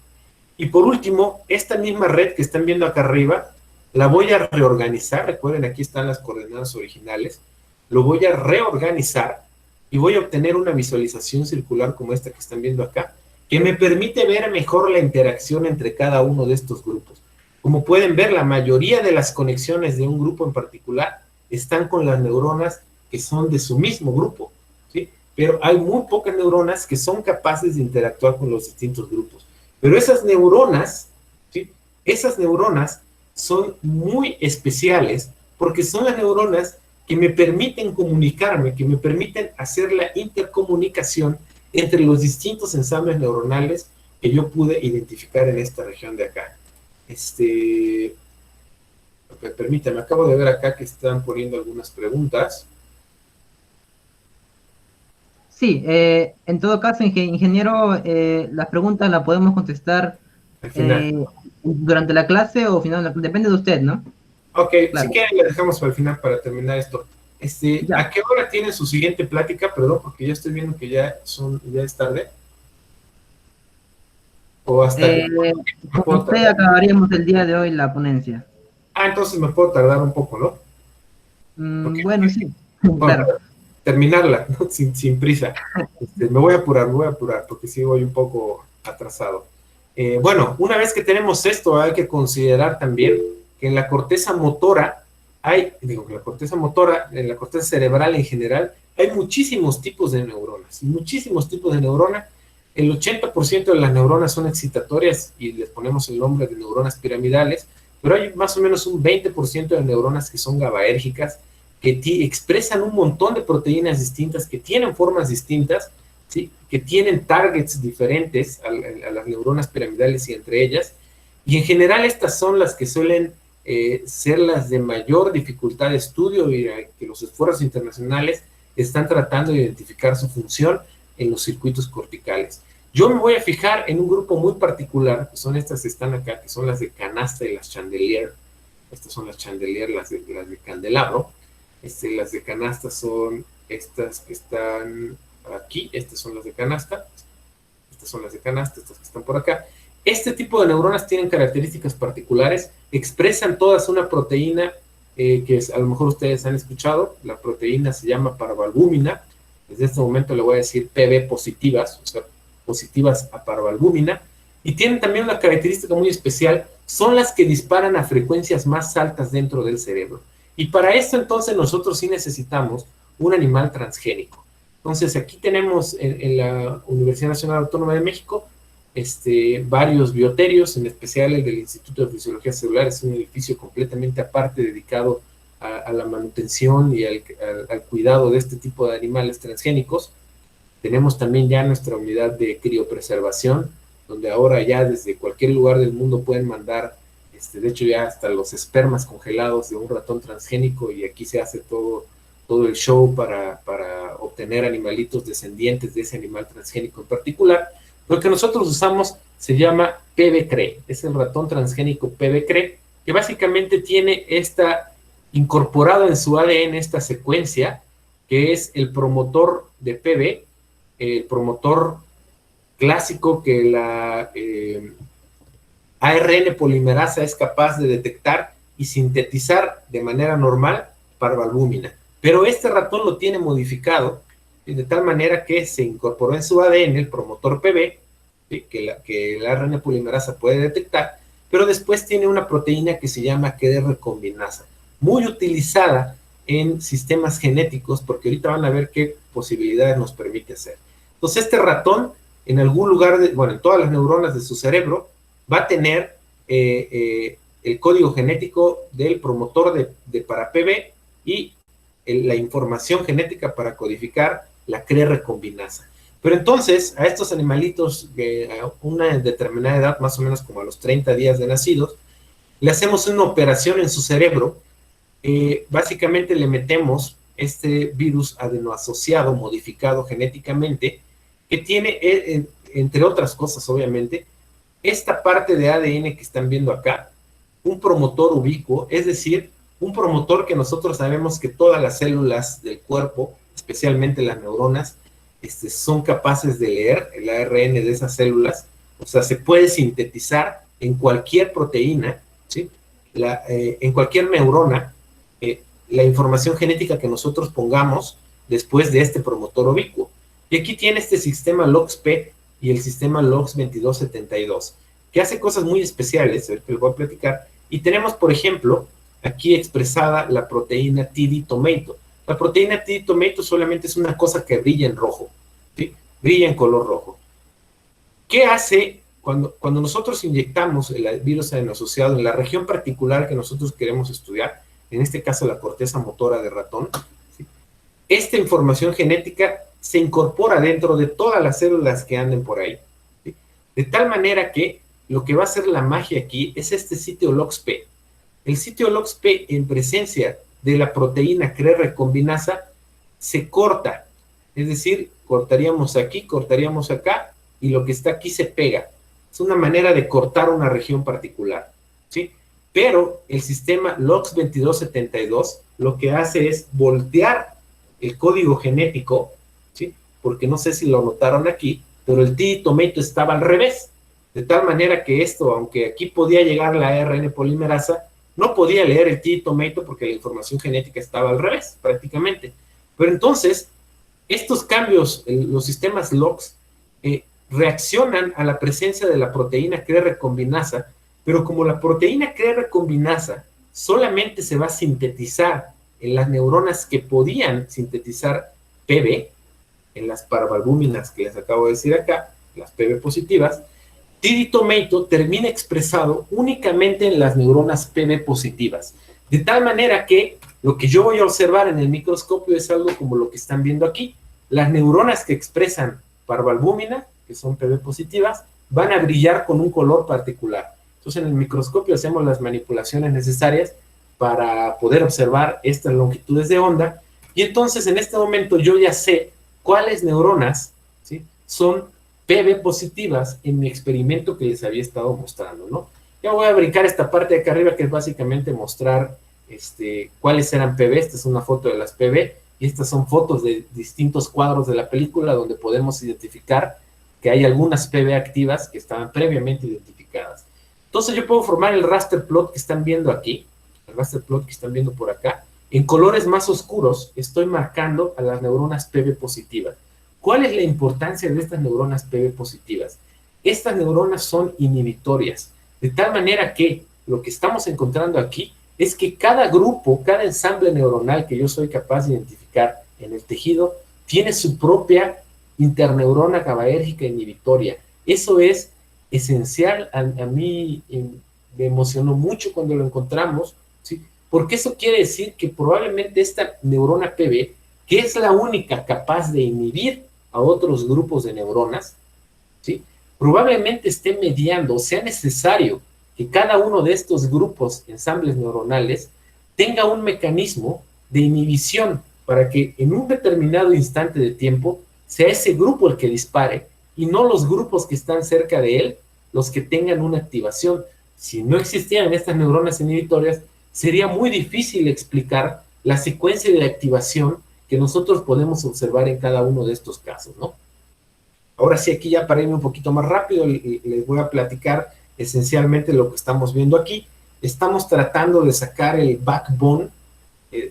Y por último, esta misma red que están viendo acá arriba, la voy a reorganizar. Recuerden, aquí están las coordenadas originales. Lo voy a reorganizar y voy a obtener una visualización circular como esta que están viendo acá, que me permite ver mejor la interacción entre cada uno de estos grupos. Como pueden ver, la mayoría de las conexiones de un grupo en particular están con las neuronas que son de su mismo grupo, ¿sí? Pero hay muy pocas neuronas que son capaces de interactuar con los distintos grupos. Pero esas neuronas, ¿sí? Esas neuronas son muy especiales porque son las neuronas que me permiten comunicarme, que me permiten hacer la intercomunicación entre los distintos ensambles neuronales que yo pude identificar en esta región de acá. Permítame, acabo de ver acá que están poniendo algunas preguntas. Sí, en todo caso, ingeniero, las preguntas las podemos contestar Al final. durante la clase o final, depende de usted, ¿no? Ok, Claro. si quieren le dejamos para el final para terminar esto. ¿A qué hora tienen su siguiente plática? Perdón, porque ya estoy viendo que ya es tarde. O hasta con usted acabaríamos el día de hoy la ponencia. Entonces me puedo tardar un poco, ¿no? Bueno, sí, Bueno, claro. terminarla, ¿no? sin prisa. Me voy a apurar, porque sí voy un poco atrasado. Bueno, una vez que tenemos esto, hay que considerar también que en la corteza motora en la corteza cerebral en general, hay muchísimos tipos de neuronas, El 80% de las neuronas son excitatorias y les ponemos el nombre de neuronas piramidales, pero hay más o menos un 20% de neuronas que son GABAérgicas, que expresan un montón de proteínas distintas, que tienen formas distintas, ¿sí? Que tienen targets diferentes a las neuronas piramidales y entre ellas, y en general estas son las que suelen ser las de mayor dificultad de estudio y que los esfuerzos internacionales están tratando de identificar su función en los circuitos corticales. Yo me voy a fijar en un grupo muy particular, que son estas que están acá, que son las de canasta y las chandelier. Estas son las chandelier, las de candelabro. Las de canasta son estas que están aquí, estas son las de canasta, estas que están por acá. Este tipo de neuronas tienen características particulares, expresan todas una proteína que a lo mejor ustedes han escuchado. La proteína se llama parvalbúmina. Desde este momento le voy a decir PB positivas, o sea, positivas a parvalbúmina. Y tienen también una característica muy especial, son las que disparan a frecuencias más altas dentro del cerebro. Y para esto entonces nosotros sí necesitamos un animal transgénico. Entonces aquí tenemos en la Universidad Nacional Autónoma de México varios bioterios, en especial el del Instituto de Fisiología Celular. Es un edificio completamente aparte dedicado a la manutención y al cuidado de este tipo de animales transgénicos. Tenemos también ya nuestra unidad de criopreservación, donde ahora ya desde cualquier lugar del mundo pueden mandar, de hecho ya hasta los espermas congelados de un ratón transgénico, y aquí se hace todo el show para obtener animalitos descendientes de ese animal transgénico en particular. Lo que nosotros usamos se llama PBCRE, es el ratón transgénico PBCRE, que básicamente tiene incorporado en su ADN esta secuencia, que es el promotor de PB, el promotor clásico que la ARN polimerasa es capaz de detectar y sintetizar de manera normal parvalbúmina. Pero este ratón lo tiene modificado de tal manera que se incorporó en su ADN el promotor PB, ¿sí? que la ARN polimerasa puede detectar, pero después tiene una proteína que se llama QDR combinasa, muy utilizada en sistemas genéticos, porque ahorita van a ver qué posibilidades nos permite hacer. Entonces este ratón, en algún lugar, en todas las neuronas de su cerebro, va a tener el código genético del promotor para PB y la información genética para codificar la CRE recombinasa. Pero entonces, a estos animalitos a una determinada edad, más o menos como a los 30 días de nacidos, le hacemos una operación en su cerebro. Básicamente le metemos este virus adenoasociado, modificado genéticamente, que tiene, entre otras cosas, obviamente, esta parte de ADN que están viendo acá, un promotor ubicuo, es decir, un promotor que nosotros sabemos que todas las células del cuerpo, especialmente las neuronas, son capaces de leer el ARN de esas células. O sea, se puede sintetizar en cualquier proteína, ¿sí? En cualquier neurona, la información genética que nosotros pongamos después de este promotor ubicuo. Y aquí tiene este sistema LOXP y el sistema LOX2272, que hace cosas muy especiales, que les voy a platicar. Y tenemos, por ejemplo, aquí expresada la proteína TD tomato. La proteína TD tomato solamente es una cosa que brilla en rojo, ¿sí? Brilla en color rojo. ¿Qué hace cuando nosotros inyectamos el virus adenoasociado en la región particular que nosotros queremos estudiar? En este caso la corteza motora de ratón, ¿sí? Esta información genética se incorpora dentro de todas las células que anden por ahí, ¿sí? De tal manera que lo que va a hacer la magia aquí es este sitio LOXP. El sitio LOXP, en presencia de la proteína CRE recombinasa, se corta. Es decir, cortaríamos aquí, cortaríamos acá, y lo que está aquí se pega. Es una manera de cortar una región particular, ¿sí? Pero el sistema LOX2272 lo que hace es voltear el código genético, ¿sí? Porque no sé si lo notaron aquí, pero el TD tomato estaba al revés. De tal manera que esto, aunque aquí podía llegar la ARN polimerasa, no podía leer el TD tomato porque la información genética estaba al revés, prácticamente. Pero entonces, estos cambios, los sistemas LOX, reaccionan a la presencia de la proteína CRE recombinasa, pero como la proteína CRE recombinasa solamente se va a sintetizar en las neuronas que podían sintetizar PB, en las paravalbúminas que les acabo de decir acá, las PB positivas, TD tomato termina expresado únicamente en las neuronas PB positivas. De tal manera que lo que yo voy a observar en el microscopio es algo como lo que están viendo aquí. Las neuronas que expresan paravalbúmina, que son PB positivas, van a brillar con un color particular. Entonces, en el microscopio hacemos las manipulaciones necesarias para poder observar estas longitudes de onda, y entonces en este momento yo ya sé cuáles neuronas, ¿sí?, son PB positivas en mi experimento que les había estado mostrando, ¿no? Ya voy a brincar esta parte de acá arriba, que es básicamente mostrar cuáles eran PB. Esta es una foto de las PB, y estas son fotos de distintos cuadros de la película donde podemos identificar que hay algunas PB activas que estaban previamente identificadas. Entonces yo puedo formar el raster plot que están viendo aquí, el raster plot que están viendo por acá. En colores más oscuros estoy marcando a las neuronas PB positivas. ¿Cuál es la importancia de estas neuronas PB positivas? Estas neuronas son inhibitorias, de tal manera que lo que estamos encontrando aquí es que cada grupo, cada ensamble neuronal que yo soy capaz de identificar en el tejido, tiene su propia interneurona GABAérgica inhibitoria. Eso es esencial. A mí me emocionó mucho cuando lo encontramos, ¿sí? Porque eso quiere decir que probablemente esta neurona PB, que es la única capaz de inhibir a otros grupos de neuronas, ¿sí?, probablemente esté mediando, o sea necesario que cada uno de estos grupos, ensambles neuronales, tenga un mecanismo de inhibición para que en un determinado instante de tiempo sea ese grupo el que dispare y no los grupos que están cerca de él los que tengan una activación. Si no existieran estas neuronas inhibitorias, sería muy difícil explicar la secuencia de activación que nosotros podemos observar en cada uno de estos casos, ¿no? Ahora sí, aquí ya para irme un poquito más rápido, les voy a platicar esencialmente lo que estamos viendo aquí. Estamos tratando de sacar el backbone,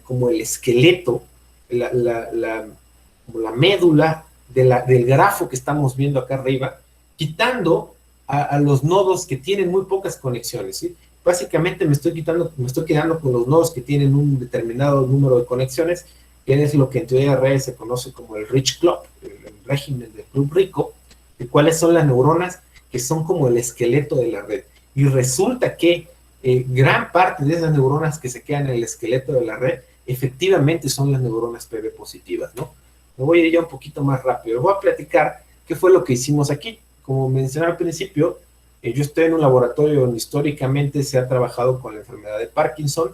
como el esqueleto, como la médula del grafo que estamos viendo acá arriba, quitando a los nodos que tienen muy pocas conexiones, ¿sí? Básicamente me estoy quedando con los nodos que tienen un determinado número de conexiones, que es lo que en teoría de redes se conoce como el Rich Club, el régimen del club rico, de cuáles son las neuronas que son como el esqueleto de la red. y resulta que gran parte de esas neuronas que se quedan en el esqueleto de la red efectivamente son las neuronas PB positivas, ¿no? Me voy a ir ya un poquito más rápido. Les voy a platicar qué fue lo que hicimos aquí. Como mencioné al principio, yo estoy en un laboratorio donde históricamente se ha trabajado con la enfermedad de Parkinson.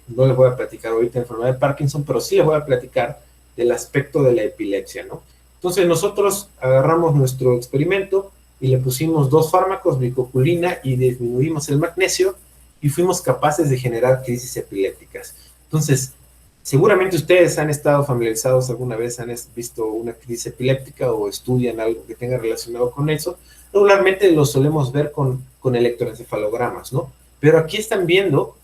No les voy a platicar ahorita de la enfermedad de Parkinson, pero sí les voy a platicar del aspecto de la epilepsia, ¿no? Entonces nosotros agarramos nuestro experimento y le pusimos 2 fármacos, bricoculina, y disminuimos el magnesio, y fuimos capaces de generar crisis epilépticas. Entonces, seguramente ustedes han estado familiarizados alguna vez, han visto una crisis epiléptica o estudian algo que tenga relacionado con eso. Regularmente lo solemos ver con electroencefalogramas, ¿no? Pero aquí están viendo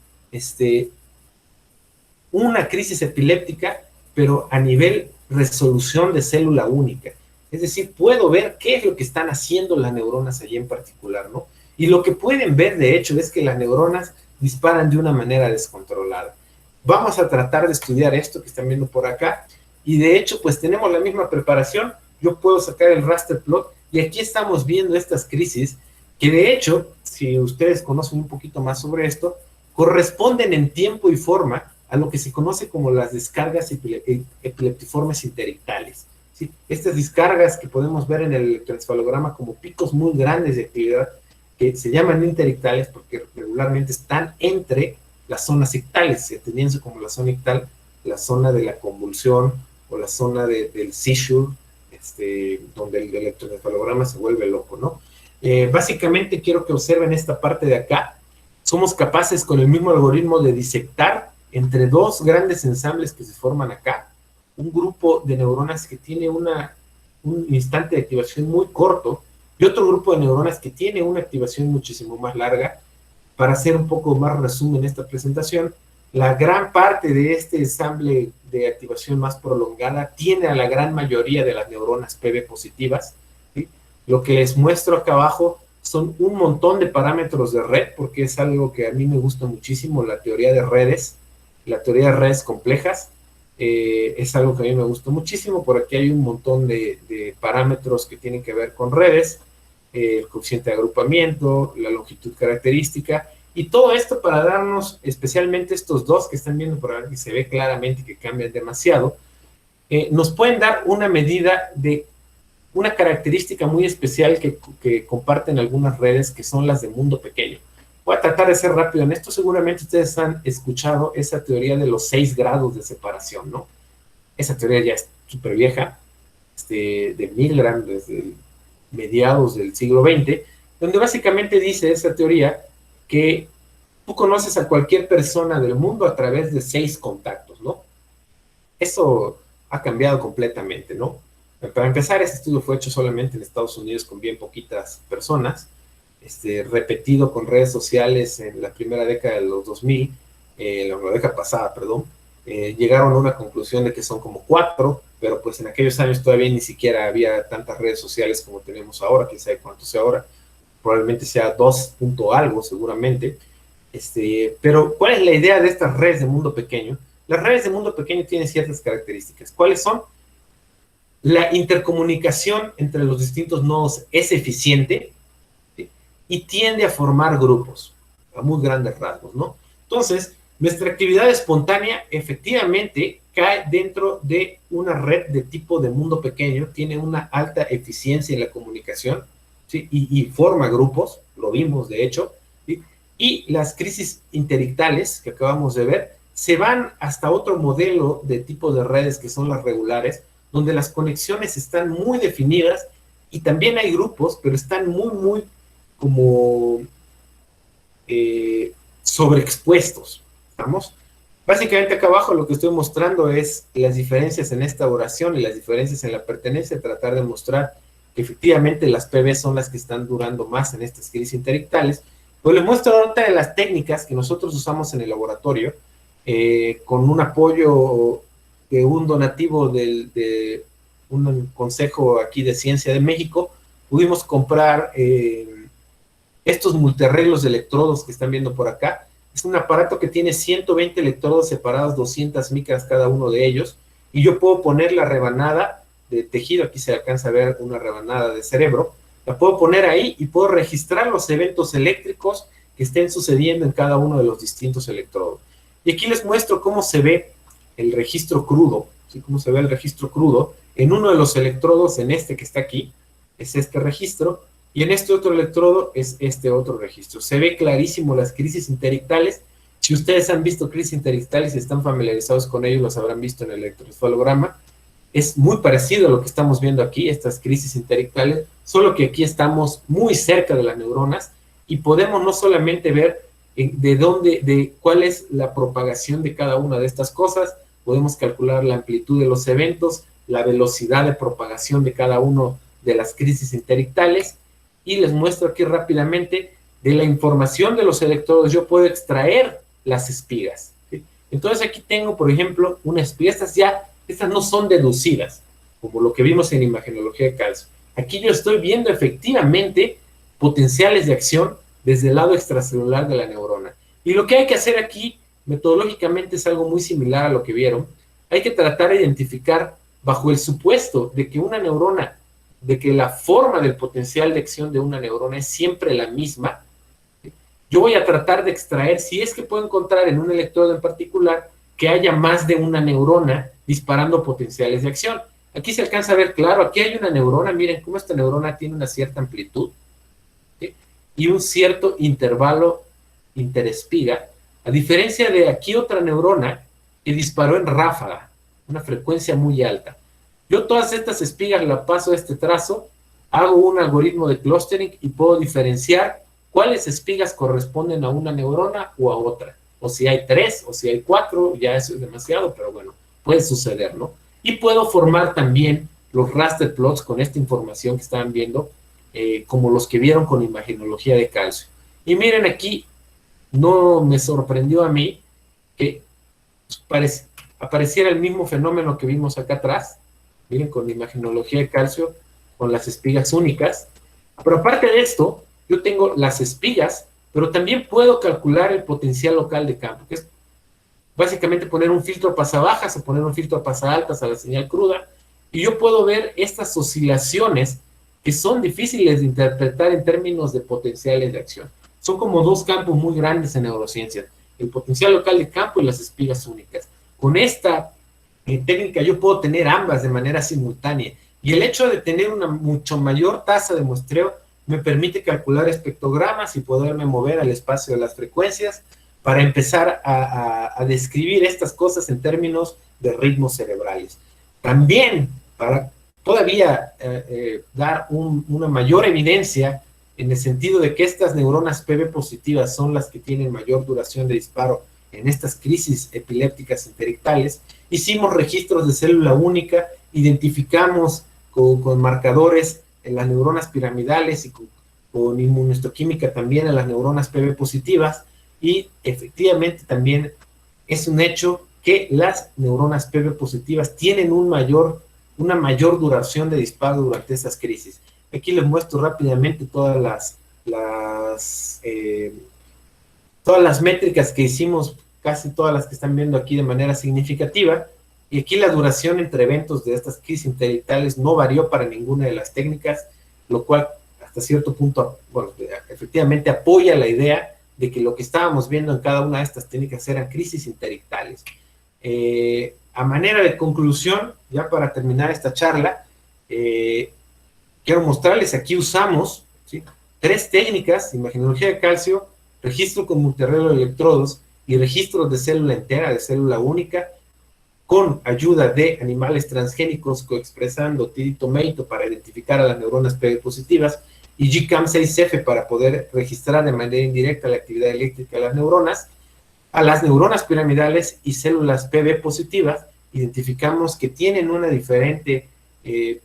una crisis epiléptica, pero a nivel resolución de célula única. Es decir, puedo ver qué es lo que están haciendo las neuronas allí en particular, ¿no? Y lo que pueden ver, de hecho, es que las neuronas disparan de una manera descontrolada. Vamos a tratar de estudiar esto que están viendo por acá, y de hecho, pues tenemos la misma preparación. Yo puedo sacar el raster plot, y aquí estamos viendo estas crisis, que de hecho, si ustedes conocen un poquito más sobre esto, corresponden en tiempo y forma a lo que se conoce como las descargas epileptiformes interictales. ¿Sí? Estas descargas que podemos ver en el electroencefalograma como picos muy grandes de actividad, que se llaman interictales porque regularmente están entre las zonas ictales, entendiéndose como la zona ictal, la zona de la convulsión o la zona del seizure, donde el electroencefalograma se vuelve loco, ¿no? Básicamente quiero que observen esta parte de acá. Somos capaces con el mismo algoritmo de disectar entre 2 grandes ensambles que se forman acá, un grupo de neuronas que tiene un instante de activación muy corto y otro grupo de neuronas que tiene una activación muchísimo más larga. Para hacer un poco más resumen esta presentación, la gran parte de este ensamble de activación más prolongada tiene a la gran mayoría de las neuronas PB positivas, ¿sí? Lo que les muestro acá abajo son un montón de parámetros de red, porque es algo que a mí me gusta muchísimo, la teoría de redes, la teoría de redes complejas, es algo que a mí me gusta muchísimo. Por aquí hay un montón de parámetros que tienen que ver con redes, el coeficiente de agrupamiento, la longitud característica, y todo esto para darnos, especialmente estos 2 que están viendo por aquí, que se ve claramente que cambian demasiado, nos pueden dar una medida de una característica muy especial que comparten algunas redes, que son las de mundo pequeño. Voy a tratar de ser rápido en esto. Seguramente ustedes han escuchado esa teoría de los 6 grados de separación, ¿no? Esa teoría ya es súper vieja, de Milgram, desde mediados del siglo XX, donde básicamente dice esa teoría que tú conoces a cualquier persona del mundo a través de 6 contactos, ¿no? Eso ha cambiado completamente, ¿no? Para empezar, ese estudio fue hecho solamente en Estados Unidos con bien poquitas personas, repetido con redes sociales en la primera década de los 2000, la década pasada, perdón, llegaron a una conclusión de que son como 4, pero pues en aquellos años todavía ni siquiera había tantas redes sociales como tenemos ahora, quién sabe cuánto sea ahora, probablemente sea 2 punto algo seguramente, pero ¿cuál es la idea de estas redes de mundo pequeño? Las redes de mundo pequeño tienen ciertas características. ¿Cuáles son? La intercomunicación entre los distintos nodos es eficiente, ¿sí? Y tiende a formar grupos a muy grandes rasgos, ¿no? Entonces, nuestra actividad espontánea efectivamente cae dentro de una red de tipo de mundo pequeño, tiene una alta eficiencia en la comunicación, ¿sí? Y forma grupos, lo vimos de hecho, ¿sí? Y las crisis interictales que acabamos de ver se van hasta otro modelo de tipo de redes que son las regulares, donde las conexiones están muy definidas y también hay grupos, pero están muy como sobreexpuestos, ¿estamos? Básicamente acá abajo lo que estoy mostrando es las diferencias en esta oración y las diferencias en la pertenencia, tratar de mostrar que efectivamente las PB son las que están durando más en estas crisis interictales. Pues les muestro otra de las técnicas que nosotros usamos en el laboratorio, con un apoyo de un donativo de un consejo aquí de Ciencia de México. Pudimos comprar estos multiarreglos de electrodos que están viendo por acá. Es un aparato que tiene 120 electrodos separados, 200 micras cada uno de ellos, y yo puedo poner la rebanada de tejido, aquí se alcanza a ver una rebanada de cerebro, La puedo poner ahí y puedo registrar los eventos eléctricos que estén sucediendo en cada uno de los distintos electrodos. Y aquí les muestro cómo se ve el registro crudo, ¿sí? Cómo se ve el registro crudo en uno de los electrodos, en este que está aquí, es este registro, y en este otro electrodo es este otro registro. Se ve clarísimo las crisis interictales. Si ustedes han visto crisis interictales y están familiarizados con ellos, los habrán visto en el electroencefalograma. Es muy parecido a lo que estamos viendo aquí, estas crisis interictales, solo que aquí estamos muy cerca de las neuronas y podemos no solamente ver cuál es la propagación de cada una de estas cosas, podemos calcular la amplitud de los eventos, la velocidad de propagación de cada uno de las crisis interictales, y les muestro aquí rápidamente de la información de los electrodos. Yo puedo extraer las espigas, ¿sí? Entonces aquí tengo, por ejemplo, una espiga. Estas no son deducidas, como lo que vimos en imagenología de calcio. Aquí yo estoy viendo efectivamente potenciales de acción desde el lado extracelular de la neurona. Y lo que hay que hacer aquí, metodológicamente, es algo muy similar a lo que vieron. Hay que tratar de identificar, bajo el supuesto de que una neurona, de que la forma del potencial de acción de una neurona es siempre la misma, yo voy a tratar de extraer, si es que puedo encontrar en un electrodo en particular, que haya más de una neurona disparando potenciales de acción. Aquí se alcanza a ver claro, aquí hay una neurona, miren cómo esta neurona tiene una cierta amplitud, ¿sí? Y un cierto intervalo interespiga, a diferencia de aquí otra neurona que disparó en ráfaga, una frecuencia muy alta. Yo todas estas espigas las paso a este trazo, hago un algoritmo de clustering y puedo diferenciar cuáles espigas corresponden a una neurona o a otra. O si hay 3, o si hay 4, ya eso es demasiado, pero bueno, puede suceder, ¿no? Y puedo formar también los raster plots con esta información que estaban viendo, como los que vieron con imagenología de calcio. Y miren aquí, no me sorprendió a mí que apareciera el mismo fenómeno que vimos acá atrás. Miren, con imagenología de calcio, con las espigas únicas. Pero aparte de esto, yo tengo las espigas, pero también puedo calcular el potencial local de campo, que es básicamente poner un filtro pasabajas o poner un filtro pasaaltas a la señal cruda, y yo puedo ver estas oscilaciones que son difíciles de interpretar en términos de potenciales de acción. Son como dos campos muy grandes en neurociencia, el potencial local de campo y las espigas únicas. Con esta técnica yo puedo tener ambas de manera simultánea, y el hecho de tener una mucho mayor tasa de muestreo me permite calcular espectrogramas y poderme mover al espacio de las frecuencias para empezar a describir estas cosas en términos de ritmos cerebrales. También, para todavía dar una mayor evidencia en el sentido de que estas neuronas PB positivas son las que tienen mayor duración de disparo en estas crisis epilépticas interictales, hicimos registros de célula única, identificamos con marcadores en las neuronas piramidales y con inmunohistoquímica también en las neuronas PB positivas, y efectivamente también es un hecho que las neuronas PB positivas tienen una mayor duración de disparo durante estas crisis. Aquí les muestro rápidamente todas las métricas que hicimos, casi todas las que están viendo aquí de manera significativa, y aquí la duración entre eventos de estas crisis interictales no varió para ninguna de las técnicas, lo cual hasta cierto punto, bueno, efectivamente apoya la idea de que lo que estábamos viendo en cada una de estas técnicas eran crisis interictales. A manera de conclusión, ya para terminar esta charla, quiero mostrarles, aquí usamos, ¿sí?, 3 técnicas: imagenología de calcio, registro con multiarreglo de electrodos y registros de célula entera, de célula única, con ayuda de animales transgénicos coexpresando tiditomeito para identificar a las neuronas PB positivas, y GCAM6F para poder registrar de manera indirecta la actividad eléctrica de las neuronas. A las neuronas piramidales y células PB positivas identificamos que tienen una diferente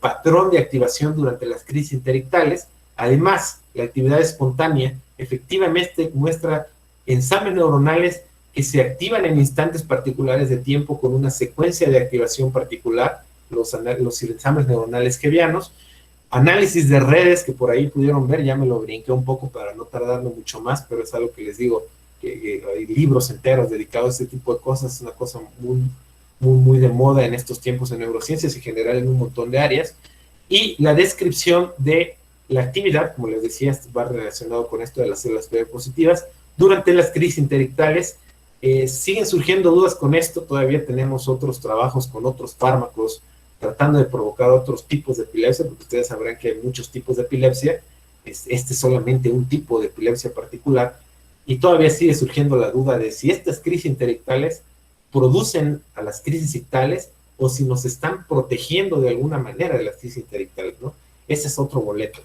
patrón de activación durante las crisis interictales. Además, la actividad espontánea efectivamente muestra ensambles neuronales que se activan en instantes particulares de tiempo con una secuencia de activación particular, los ensambles neuronales hebbianos. Análisis de redes que por ahí pudieron ver, ya me lo brinqué un poco para no tardarme mucho más, pero es algo que les digo, que hay libros enteros dedicados a este tipo de cosas, es una cosa muy de moda en estos tiempos en neurociencias y en general en un montón de áreas. Y la descripción de la actividad, como les decía, va relacionado con esto de las células PB positivas. Durante las crisis interictales siguen surgiendo dudas con esto, todavía tenemos otros trabajos con otros fármacos tratando de provocar otros tipos de epilepsia, porque ustedes sabrán que hay muchos tipos de epilepsia, este es solamente un tipo de epilepsia particular, y todavía sigue surgiendo la duda de si estas crisis interictales producen a las crisis ictales o si nos están protegiendo de alguna manera de las crisis interictales, ¿no? Ese es otro boleto.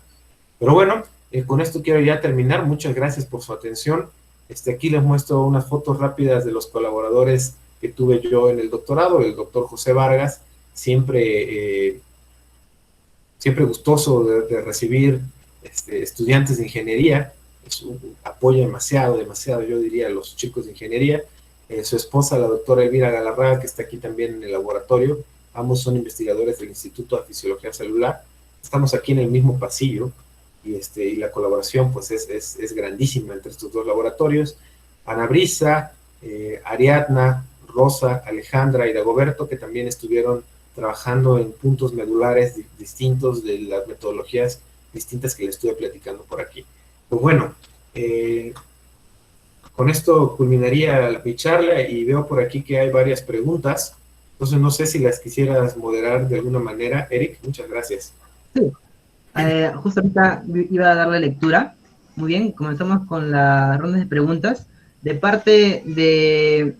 Pero bueno, con esto quiero ya terminar. Muchas gracias por su atención. Aquí les muestro unas fotos rápidas de los colaboradores que tuve yo en el doctorado, el doctor José Vargas, siempre gustoso de recibir estudiantes de ingeniería, apoya demasiado, yo diría, a los chicos de ingeniería. Su esposa, la doctora Elvira Galarraga, que está aquí también en el laboratorio, ambos son investigadores del Instituto de Fisiología Celular, estamos aquí en el mismo pasillo, y la colaboración pues es grandísima entre estos dos laboratorios. Ana Brisa, Ariadna, Rosa, Alejandra y Dagoberto, que también estuvieron trabajando en puntos medulares distintos de las metodologías distintas que les estuve platicando por aquí. Pues bueno, con esto culminaría mi charla y veo por aquí que hay varias preguntas, entonces no sé si las quisieras moderar de alguna manera. Eric, muchas gracias. Sí, justo ahorita iba a darle lectura. Muy bien, comenzamos con las rondas de preguntas. De parte de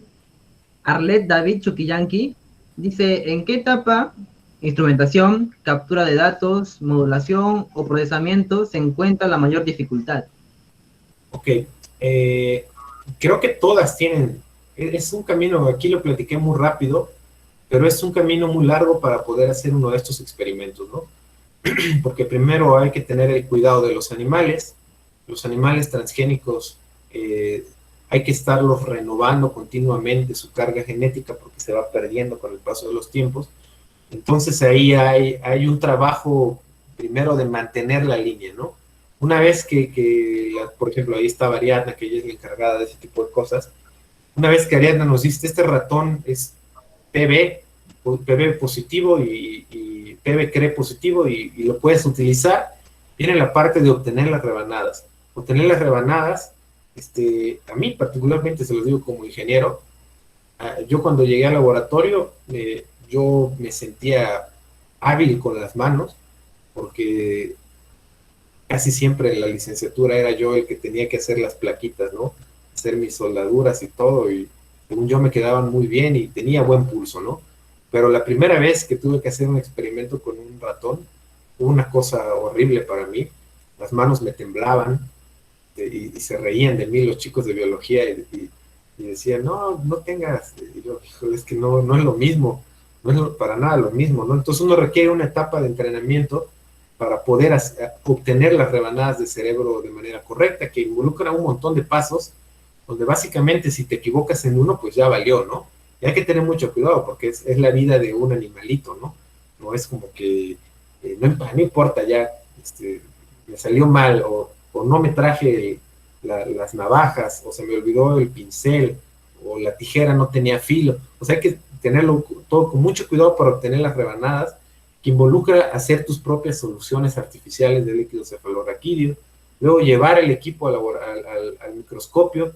Arlet David Chuquillanqui, dice, ¿en qué etapa, instrumentación, captura de datos, modulación o procesamiento se encuentra la mayor dificultad? Ok, creo que todas tienen, es un camino, aquí lo platiqué muy rápido, pero es un camino muy largo para poder hacer uno de estos experimentos, ¿no? Porque primero hay que tener el cuidado de los animales transgénicos, hay que estarlos renovando continuamente su carga genética porque se va perdiendo con el paso de los tiempos. Entonces ahí hay un trabajo primero de mantener la línea, ¿no? Una vez por ejemplo, ahí está Ariadna, que ella es la encargada de ese tipo de cosas. Una vez que Ariadna nos dice, este ratón es PB positivo y PB CRE positivo y lo puedes utilizar, viene la parte de obtener las rebanadas. Obtener las rebanadas, a mí particularmente, se los digo como ingeniero, yo cuando llegué al laboratorio, yo me sentía hábil con las manos, porque casi siempre en la licenciatura era yo el que tenía que hacer las plaquitas, ¿no? Hacer mis soldaduras y todo, y según yo me quedaban muy bien y tenía buen pulso, ¿no? Pero la primera vez que tuve que hacer un experimento con un ratón, fue una cosa horrible para mí. Las manos me temblaban y se reían de mí los chicos de biología y decían, no tengas, y yo, híjole, es que no es lo mismo, no es para nada lo mismo, ¿no? Entonces uno requiere una etapa de entrenamiento para poder obtener las rebanadas de cerebro de manera correcta, que involucra un montón de pasos, donde básicamente si te equivocas en uno, pues ya valió, ¿no? Y hay que tener mucho cuidado, porque es la vida de un animalito, ¿no? No es como que, no importa ya, me salió mal, o no me traje las navajas, o se me olvidó el pincel, o la tijera no tenía filo. O sea, hay que tenerlo todo con mucho cuidado para obtener las rebanadas, que involucra hacer tus propias soluciones artificiales de líquido cefalorraquídeo, luego llevar el equipo al microscopio.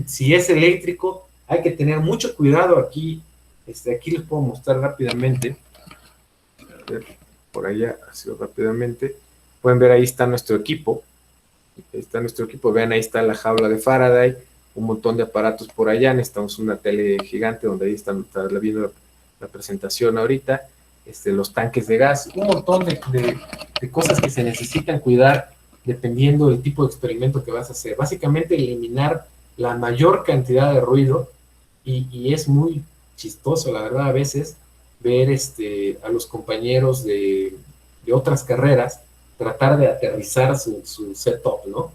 Si es eléctrico, hay que tener mucho cuidado aquí. Aquí les puedo mostrar rápidamente. A ver, por allá, así rápidamente. Pueden ver, ahí está nuestro equipo. Vean, ahí está la jaula de Faraday, un montón de aparatos por allá. Necesitamos una tele gigante donde ahí está viendo la presentación ahorita. Los tanques de gas, un montón de cosas que se necesitan cuidar dependiendo del tipo de experimento que vas a hacer. Básicamente eliminar la mayor cantidad de ruido, y es muy chistoso, la verdad, a veces ver a los compañeros de otras carreras tratar de aterrizar su setup, ¿no?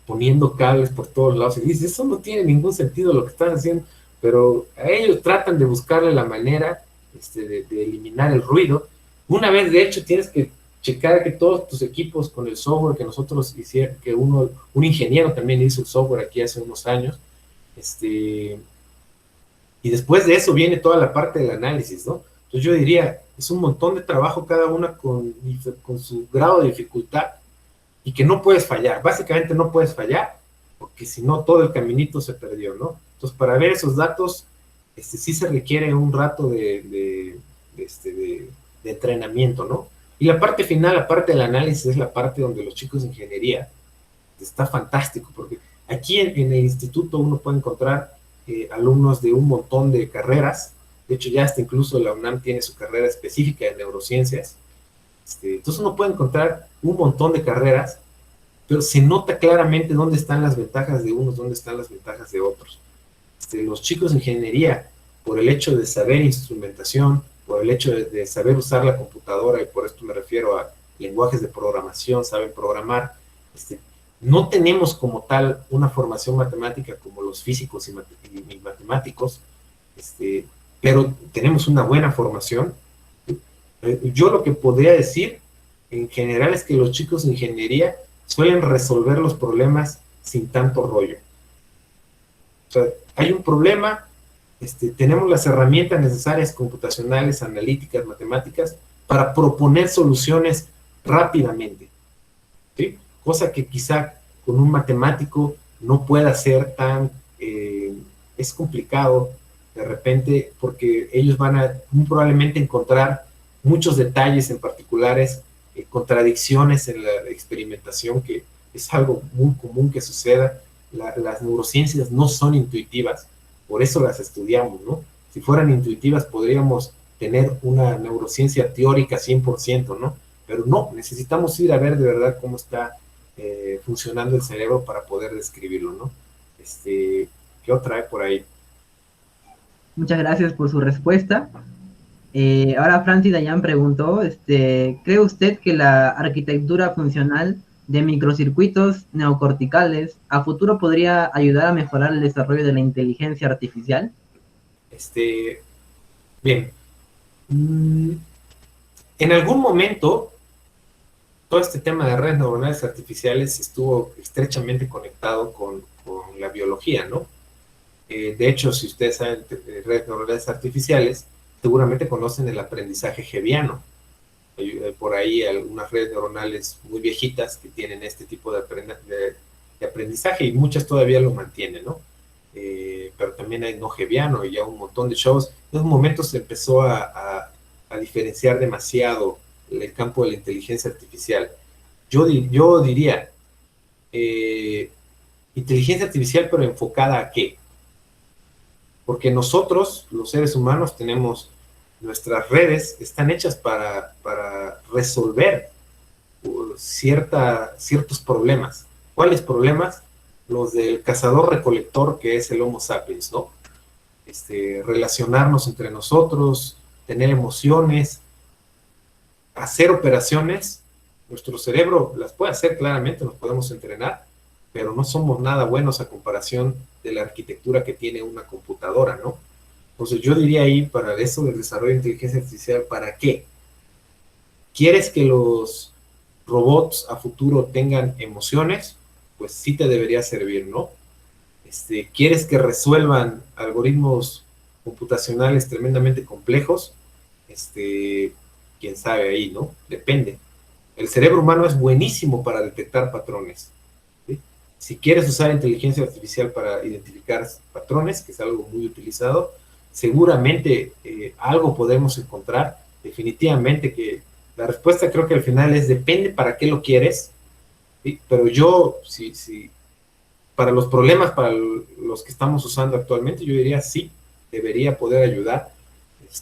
Poniendo cables por todos lados, y dices, eso no tiene ningún sentido lo que están haciendo, pero a ellos tratan de buscarle la manera de eliminar el ruido. Una vez, de hecho, tienes que checar que todos tus equipos con el software que nosotros hicimos, que un ingeniero también hizo el software aquí hace unos años, y después de eso viene toda la parte del análisis, ¿no? Entonces yo diría, es un montón de trabajo cada una con su grado de dificultad y que no puedes fallar, básicamente no puedes fallar, porque si no todo el caminito se perdió, ¿no? Entonces para ver esos datos, sí se requiere un rato de entrenamiento, ¿no? Y la parte final, la parte del análisis, es la parte donde los chicos de ingeniería está fantástico, porque aquí en el instituto uno puede encontrar alumnos de un montón de carreras. De hecho, ya hasta incluso la UNAM tiene su carrera específica de neurociencias. Entonces uno puede encontrar un montón de carreras, pero se nota claramente dónde están las ventajas de unos, dónde están las ventajas de otros. Los chicos de ingeniería, por el hecho de saber instrumentación, por el hecho de saber usar la computadora, y por esto me refiero a lenguajes de programación, saben programar, no tenemos como tal una formación matemática como los físicos y matemáticos, pero tenemos una buena formación. Yo lo que podría decir en general es que los chicos de ingeniería suelen resolver los problemas sin tanto rollo. O sea, hay un problema, tenemos las herramientas necesarias, computacionales, analíticas, matemáticas, para proponer soluciones rápidamente, ¿sí? Cosa que quizá con un matemático no pueda ser tan, es complicado de repente, porque ellos van a muy probablemente encontrar muchos detalles en particulares, contradicciones en la experimentación, que es algo muy común que suceda. Las neurociencias no son intuitivas, por eso las estudiamos, ¿no? Si fueran intuitivas podríamos tener una neurociencia teórica 100%, ¿no? Pero no, necesitamos ir a ver de verdad cómo está funcionando el cerebro para poder describirlo, ¿no? ¿Qué otra hay por ahí? Muchas gracias por su respuesta. Ahora Francis Dayan preguntó, ¿cree usted que la arquitectura funcional de microcircuitos neocorticales a futuro podría ayudar a mejorar el desarrollo de la inteligencia artificial? Bien. En algún momento, todo este tema de redes neuronales artificiales estuvo estrechamente conectado con la biología, ¿no? De hecho, si ustedes saben redes neuronales artificiales, seguramente conocen el aprendizaje Hebbiano. Hay por ahí algunas redes neuronales muy viejitas que tienen este tipo de aprendizaje, y muchas todavía lo mantienen, ¿no? Pero también hay no Hebbiano y ya un montón de shows. En un momento se empezó a diferenciar demasiado el campo de la inteligencia artificial. Yo diría, inteligencia artificial, pero enfocada ¿a qué? Porque nosotros, los seres humanos, tenemos nuestras redes, están hechas para resolver ciertos problemas. ¿Cuáles problemas? Los del cazador-recolector, que es el Homo sapiens, ¿no? Relacionarnos entre nosotros, tener emociones, hacer operaciones. Nuestro cerebro las puede hacer claramente, nos podemos entrenar, pero no somos nada buenos a comparación de la arquitectura que tiene una computadora, ¿no? Entonces yo diría ahí, para eso del desarrollo de inteligencia artificial, ¿para qué? ¿Quieres que los robots a futuro tengan emociones? Pues sí te debería servir, ¿no? ¿Quieres que resuelvan algoritmos computacionales tremendamente complejos? Quién sabe ahí, ¿no? Depende. El cerebro humano es buenísimo para detectar patrones, ¿sí? Si quieres usar inteligencia artificial para identificar patrones, que es algo muy utilizado, seguramente algo podemos encontrar. Definitivamente que la respuesta creo que al final es depende para qué lo quieres, ¿sí? Pero yo, si para los problemas para los que estamos usando actualmente, yo diría sí, debería poder ayudar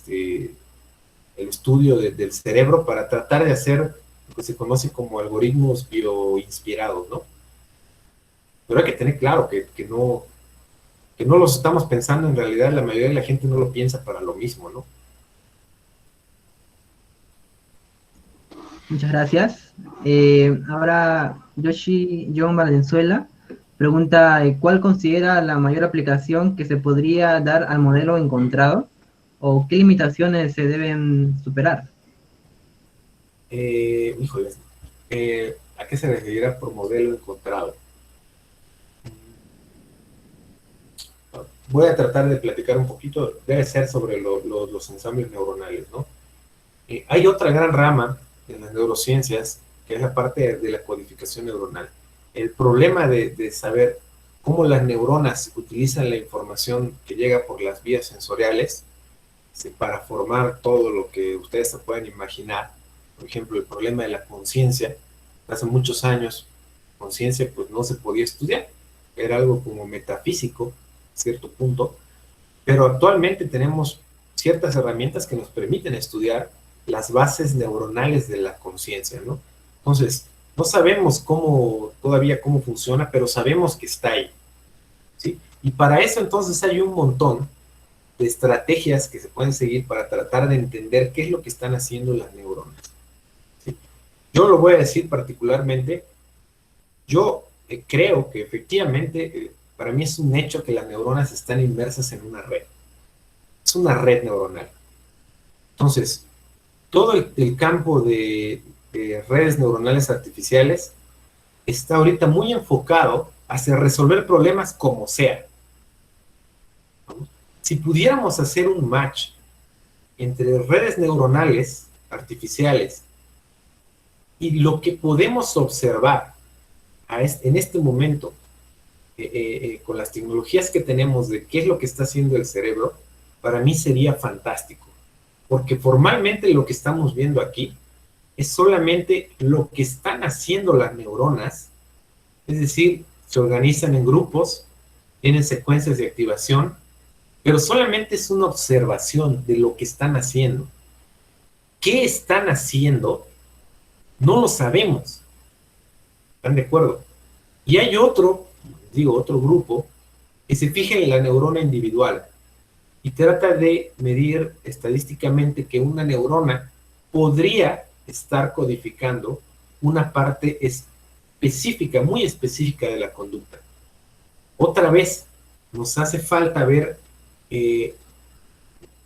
el estudio del cerebro para tratar de hacer lo que se conoce como algoritmos bioinspirados, ¿no? Pero hay que tener claro que no los estamos pensando, en realidad la mayoría de la gente no lo piensa para lo mismo, ¿no? Muchas gracias. Ahora Yoshi John Valenzuela pregunta, ¿cuál considera la mayor aplicación que se podría dar al modelo encontrado? ¿O qué limitaciones se deben superar? Híjoles, ¿a qué se referirá por modelo encontrado? voy a tratar de platicar un poquito, debe ser sobre los ensambles neuronales, ¿no? Hay otra gran rama en las neurociencias, que es la parte de la codificación neuronal. El problema de saber cómo las neuronas utilizan la información que llega por las vías sensoriales para formar todo lo que ustedes se pueden imaginar. Por ejemplo, el problema de la conciencia. Hace muchos años, conciencia pues no se podía estudiar. Era algo como metafísico, a cierto punto. Pero actualmente tenemos ciertas herramientas que nos permiten estudiar las bases neuronales de la conciencia, ¿no? Entonces, no sabemos todavía cómo funciona, pero sabemos que está ahí, ¿sí? Y para eso entonces hay un montón de estrategias que se pueden seguir para tratar de entender qué es lo que están haciendo las neuronas, ¿sí? Yo lo voy a decir particularmente, yo creo que efectivamente, para mí es un hecho que las neuronas están inmersas en una red. Es una red neuronal. Entonces, todo el campo de redes neuronales artificiales está ahorita muy enfocado hacia resolver problemas como sea. Si pudiéramos hacer un match entre redes neuronales artificiales y lo que podemos observar en este momento con las tecnologías que tenemos de qué es lo que está haciendo el cerebro, para mí sería fantástico. Porque formalmente lo que estamos viendo aquí es solamente lo que están haciendo las neuronas, es decir, se organizan en grupos, tienen secuencias de activación, pero solamente es una observación de lo que están haciendo. ¿Qué están haciendo? No lo sabemos. ¿Están de acuerdo? Y hay otro grupo que se fija en la neurona individual y trata de medir estadísticamente que una neurona podría estar codificando una parte específica, muy específica de la conducta. Otra vez, nos hace falta ver,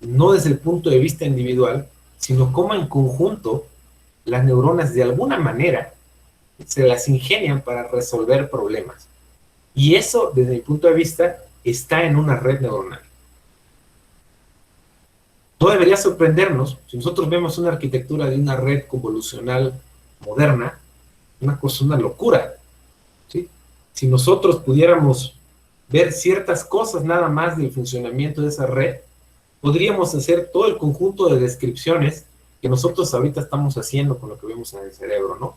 no desde el punto de vista individual, sino cómo en conjunto las neuronas de alguna manera se las ingenian para resolver problemas. Y eso, desde mi punto de vista, está en una red neuronal. No debería sorprendernos si nosotros vemos una arquitectura de una red convolucional moderna, una locura, ¿sí? Si nosotros pudiéramos ver ciertas cosas nada más del funcionamiento de esa red, podríamos hacer todo el conjunto de descripciones que nosotros ahorita estamos haciendo con lo que vemos en el cerebro, ¿no?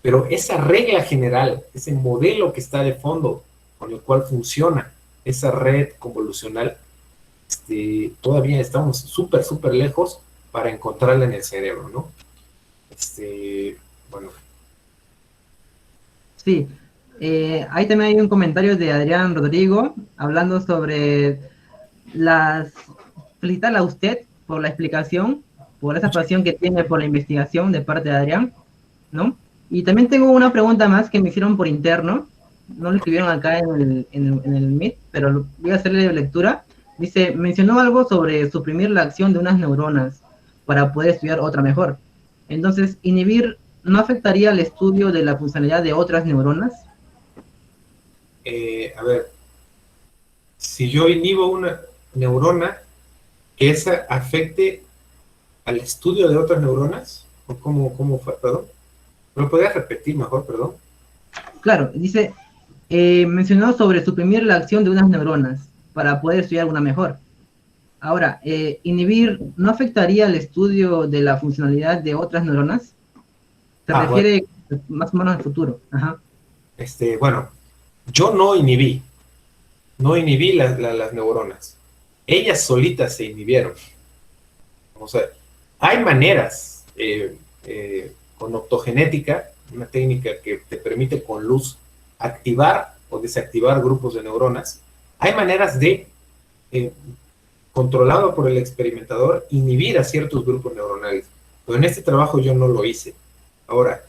Pero esa regla general, ese modelo que está de fondo con el cual funciona esa red convolucional, todavía estamos súper lejos para encontrarla en el cerebro, ¿no? Bueno. Sí, ahí también hay un comentario de Adrián Rodrigo hablando sobre felicitarla a usted por la explicación, por esa pasión que tiene por la investigación de parte de Adrián, ¿no? Y también tengo una pregunta más que me hicieron por interno, no lo escribieron acá en el Meet, pero voy a hacerle lectura. Dice, mencionó algo sobre suprimir la acción de unas neuronas para poder estudiar otra mejor. Entonces, inhibir no afectaría al estudio de la funcionalidad de otras neuronas. A ver, si yo inhibo una neurona, que esa afecte al estudio de otras neuronas, o cómo fue, perdón. ¿Lo podrías repetir mejor, perdón? Claro, dice, mencionó sobre suprimir la acción de unas neuronas para poder estudiar una mejor. Ahora, inhibir no afectaría al estudio de la funcionalidad de otras neuronas. Se refiere más o menos al futuro. Ajá. Bueno, yo no inhibí las neuronas. Ellas solitas se inhibieron. O sea, hay maneras con optogenética, una técnica que te permite con luz activar o desactivar grupos de neuronas. Hay maneras de, controlado por el experimentador, inhibir a ciertos grupos neuronales. Pero en este trabajo yo no lo hice. Ahora,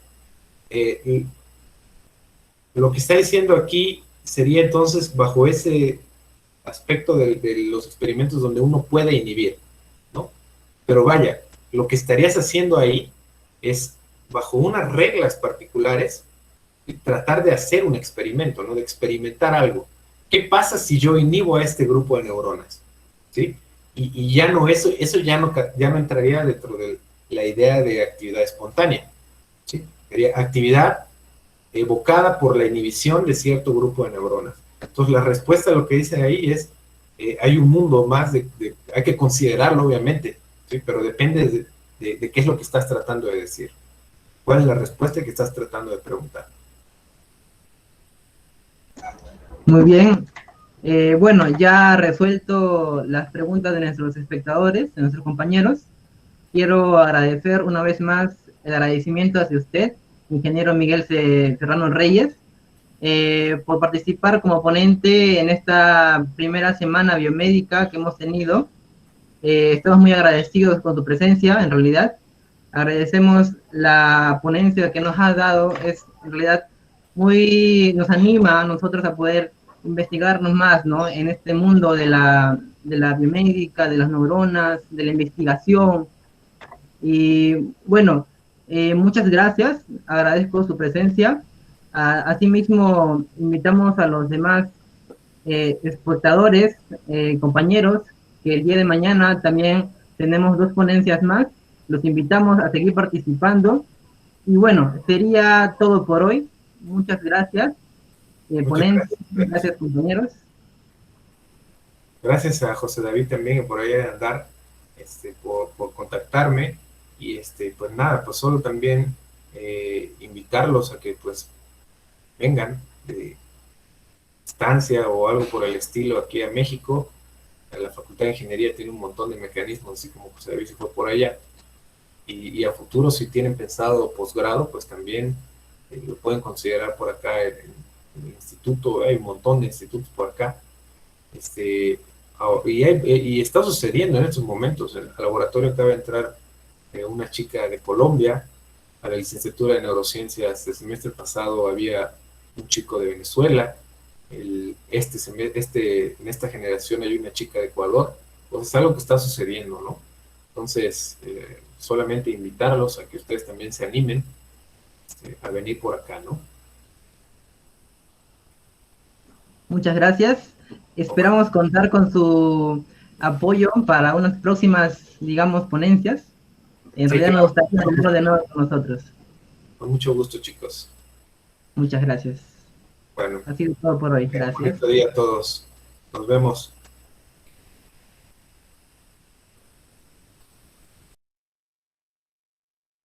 lo que está diciendo aquí sería entonces bajo ese aspecto de los experimentos donde uno puede inhibir, ¿no? Pero vaya, lo que estarías haciendo ahí es, bajo unas reglas particulares, tratar de hacer un experimento, ¿no? De experimentar algo. ¿qué pasa si yo inhibo a este grupo de neuronas? ¿Sí? Y ya no, eso ya no entraría dentro de la idea de actividad espontánea. ¿Sí? Sería actividad evocada por la inhibición de cierto grupo de neuronas. Entonces, la respuesta a lo que dice ahí es, hay un mundo más hay que considerarlo, obviamente, ¿sí? Pero depende de qué es lo que estás tratando de decir. ¿Cuál es la respuesta que estás tratando de preguntar? Muy bien. Bueno, ya resuelto las preguntas de nuestros espectadores, de nuestros compañeros. Quiero agradecer una vez más el agradecimiento hacia usted, ingeniero Miguel Serrano Reyes, por participar como ponente en esta primera semana biomédica que hemos tenido. Estamos muy agradecidos con tu presencia, en realidad. Agradecemos la ponencia que nos has dado, es en realidad nos anima a nosotros a poder investigarnos más, ¿no? En este mundo de la biomédica, de las neuronas, de la investigación. Y bueno, muchas gracias, agradezco su presencia. Asimismo, invitamos a los demás exportadores, compañeros, que el día de mañana también tenemos 2 ponencias más. Los invitamos a seguir participando. Y bueno, sería todo por hoy. Muchas gracias, ponentes, gracias compañeros. Gracias a José David también por ahí andar, por contactarme. Y pues nada, pues solo también invitarlos a que pues vengan de estancia o algo por el estilo aquí a México. La Facultad de Ingeniería tiene un montón de mecanismos, así como José David se fue por allá. Y a futuro, si tienen pensado posgrado, pues también lo pueden considerar por acá en el instituto. Hay un montón de institutos por acá. Y está sucediendo en estos momentos. Al laboratorio acaba de entrar una chica de Colombia a la licenciatura de neurociencias. El semestre pasado había un chico de Venezuela. En esta generación hay una chica de Ecuador. Pues es algo que está sucediendo, ¿no? Entonces, solamente invitarlos a que ustedes también se animen a venir por acá, ¿no? Muchas gracias. Esperamos contar con su apoyo para unas próximas, digamos, ponencias. En realidad me gustaría tenerlo de nuevo con nosotros. Con mucho gusto, chicos. Muchas gracias. Bueno. Ha sido todo por hoy. Gracias. Buen día a todos. Nos vemos.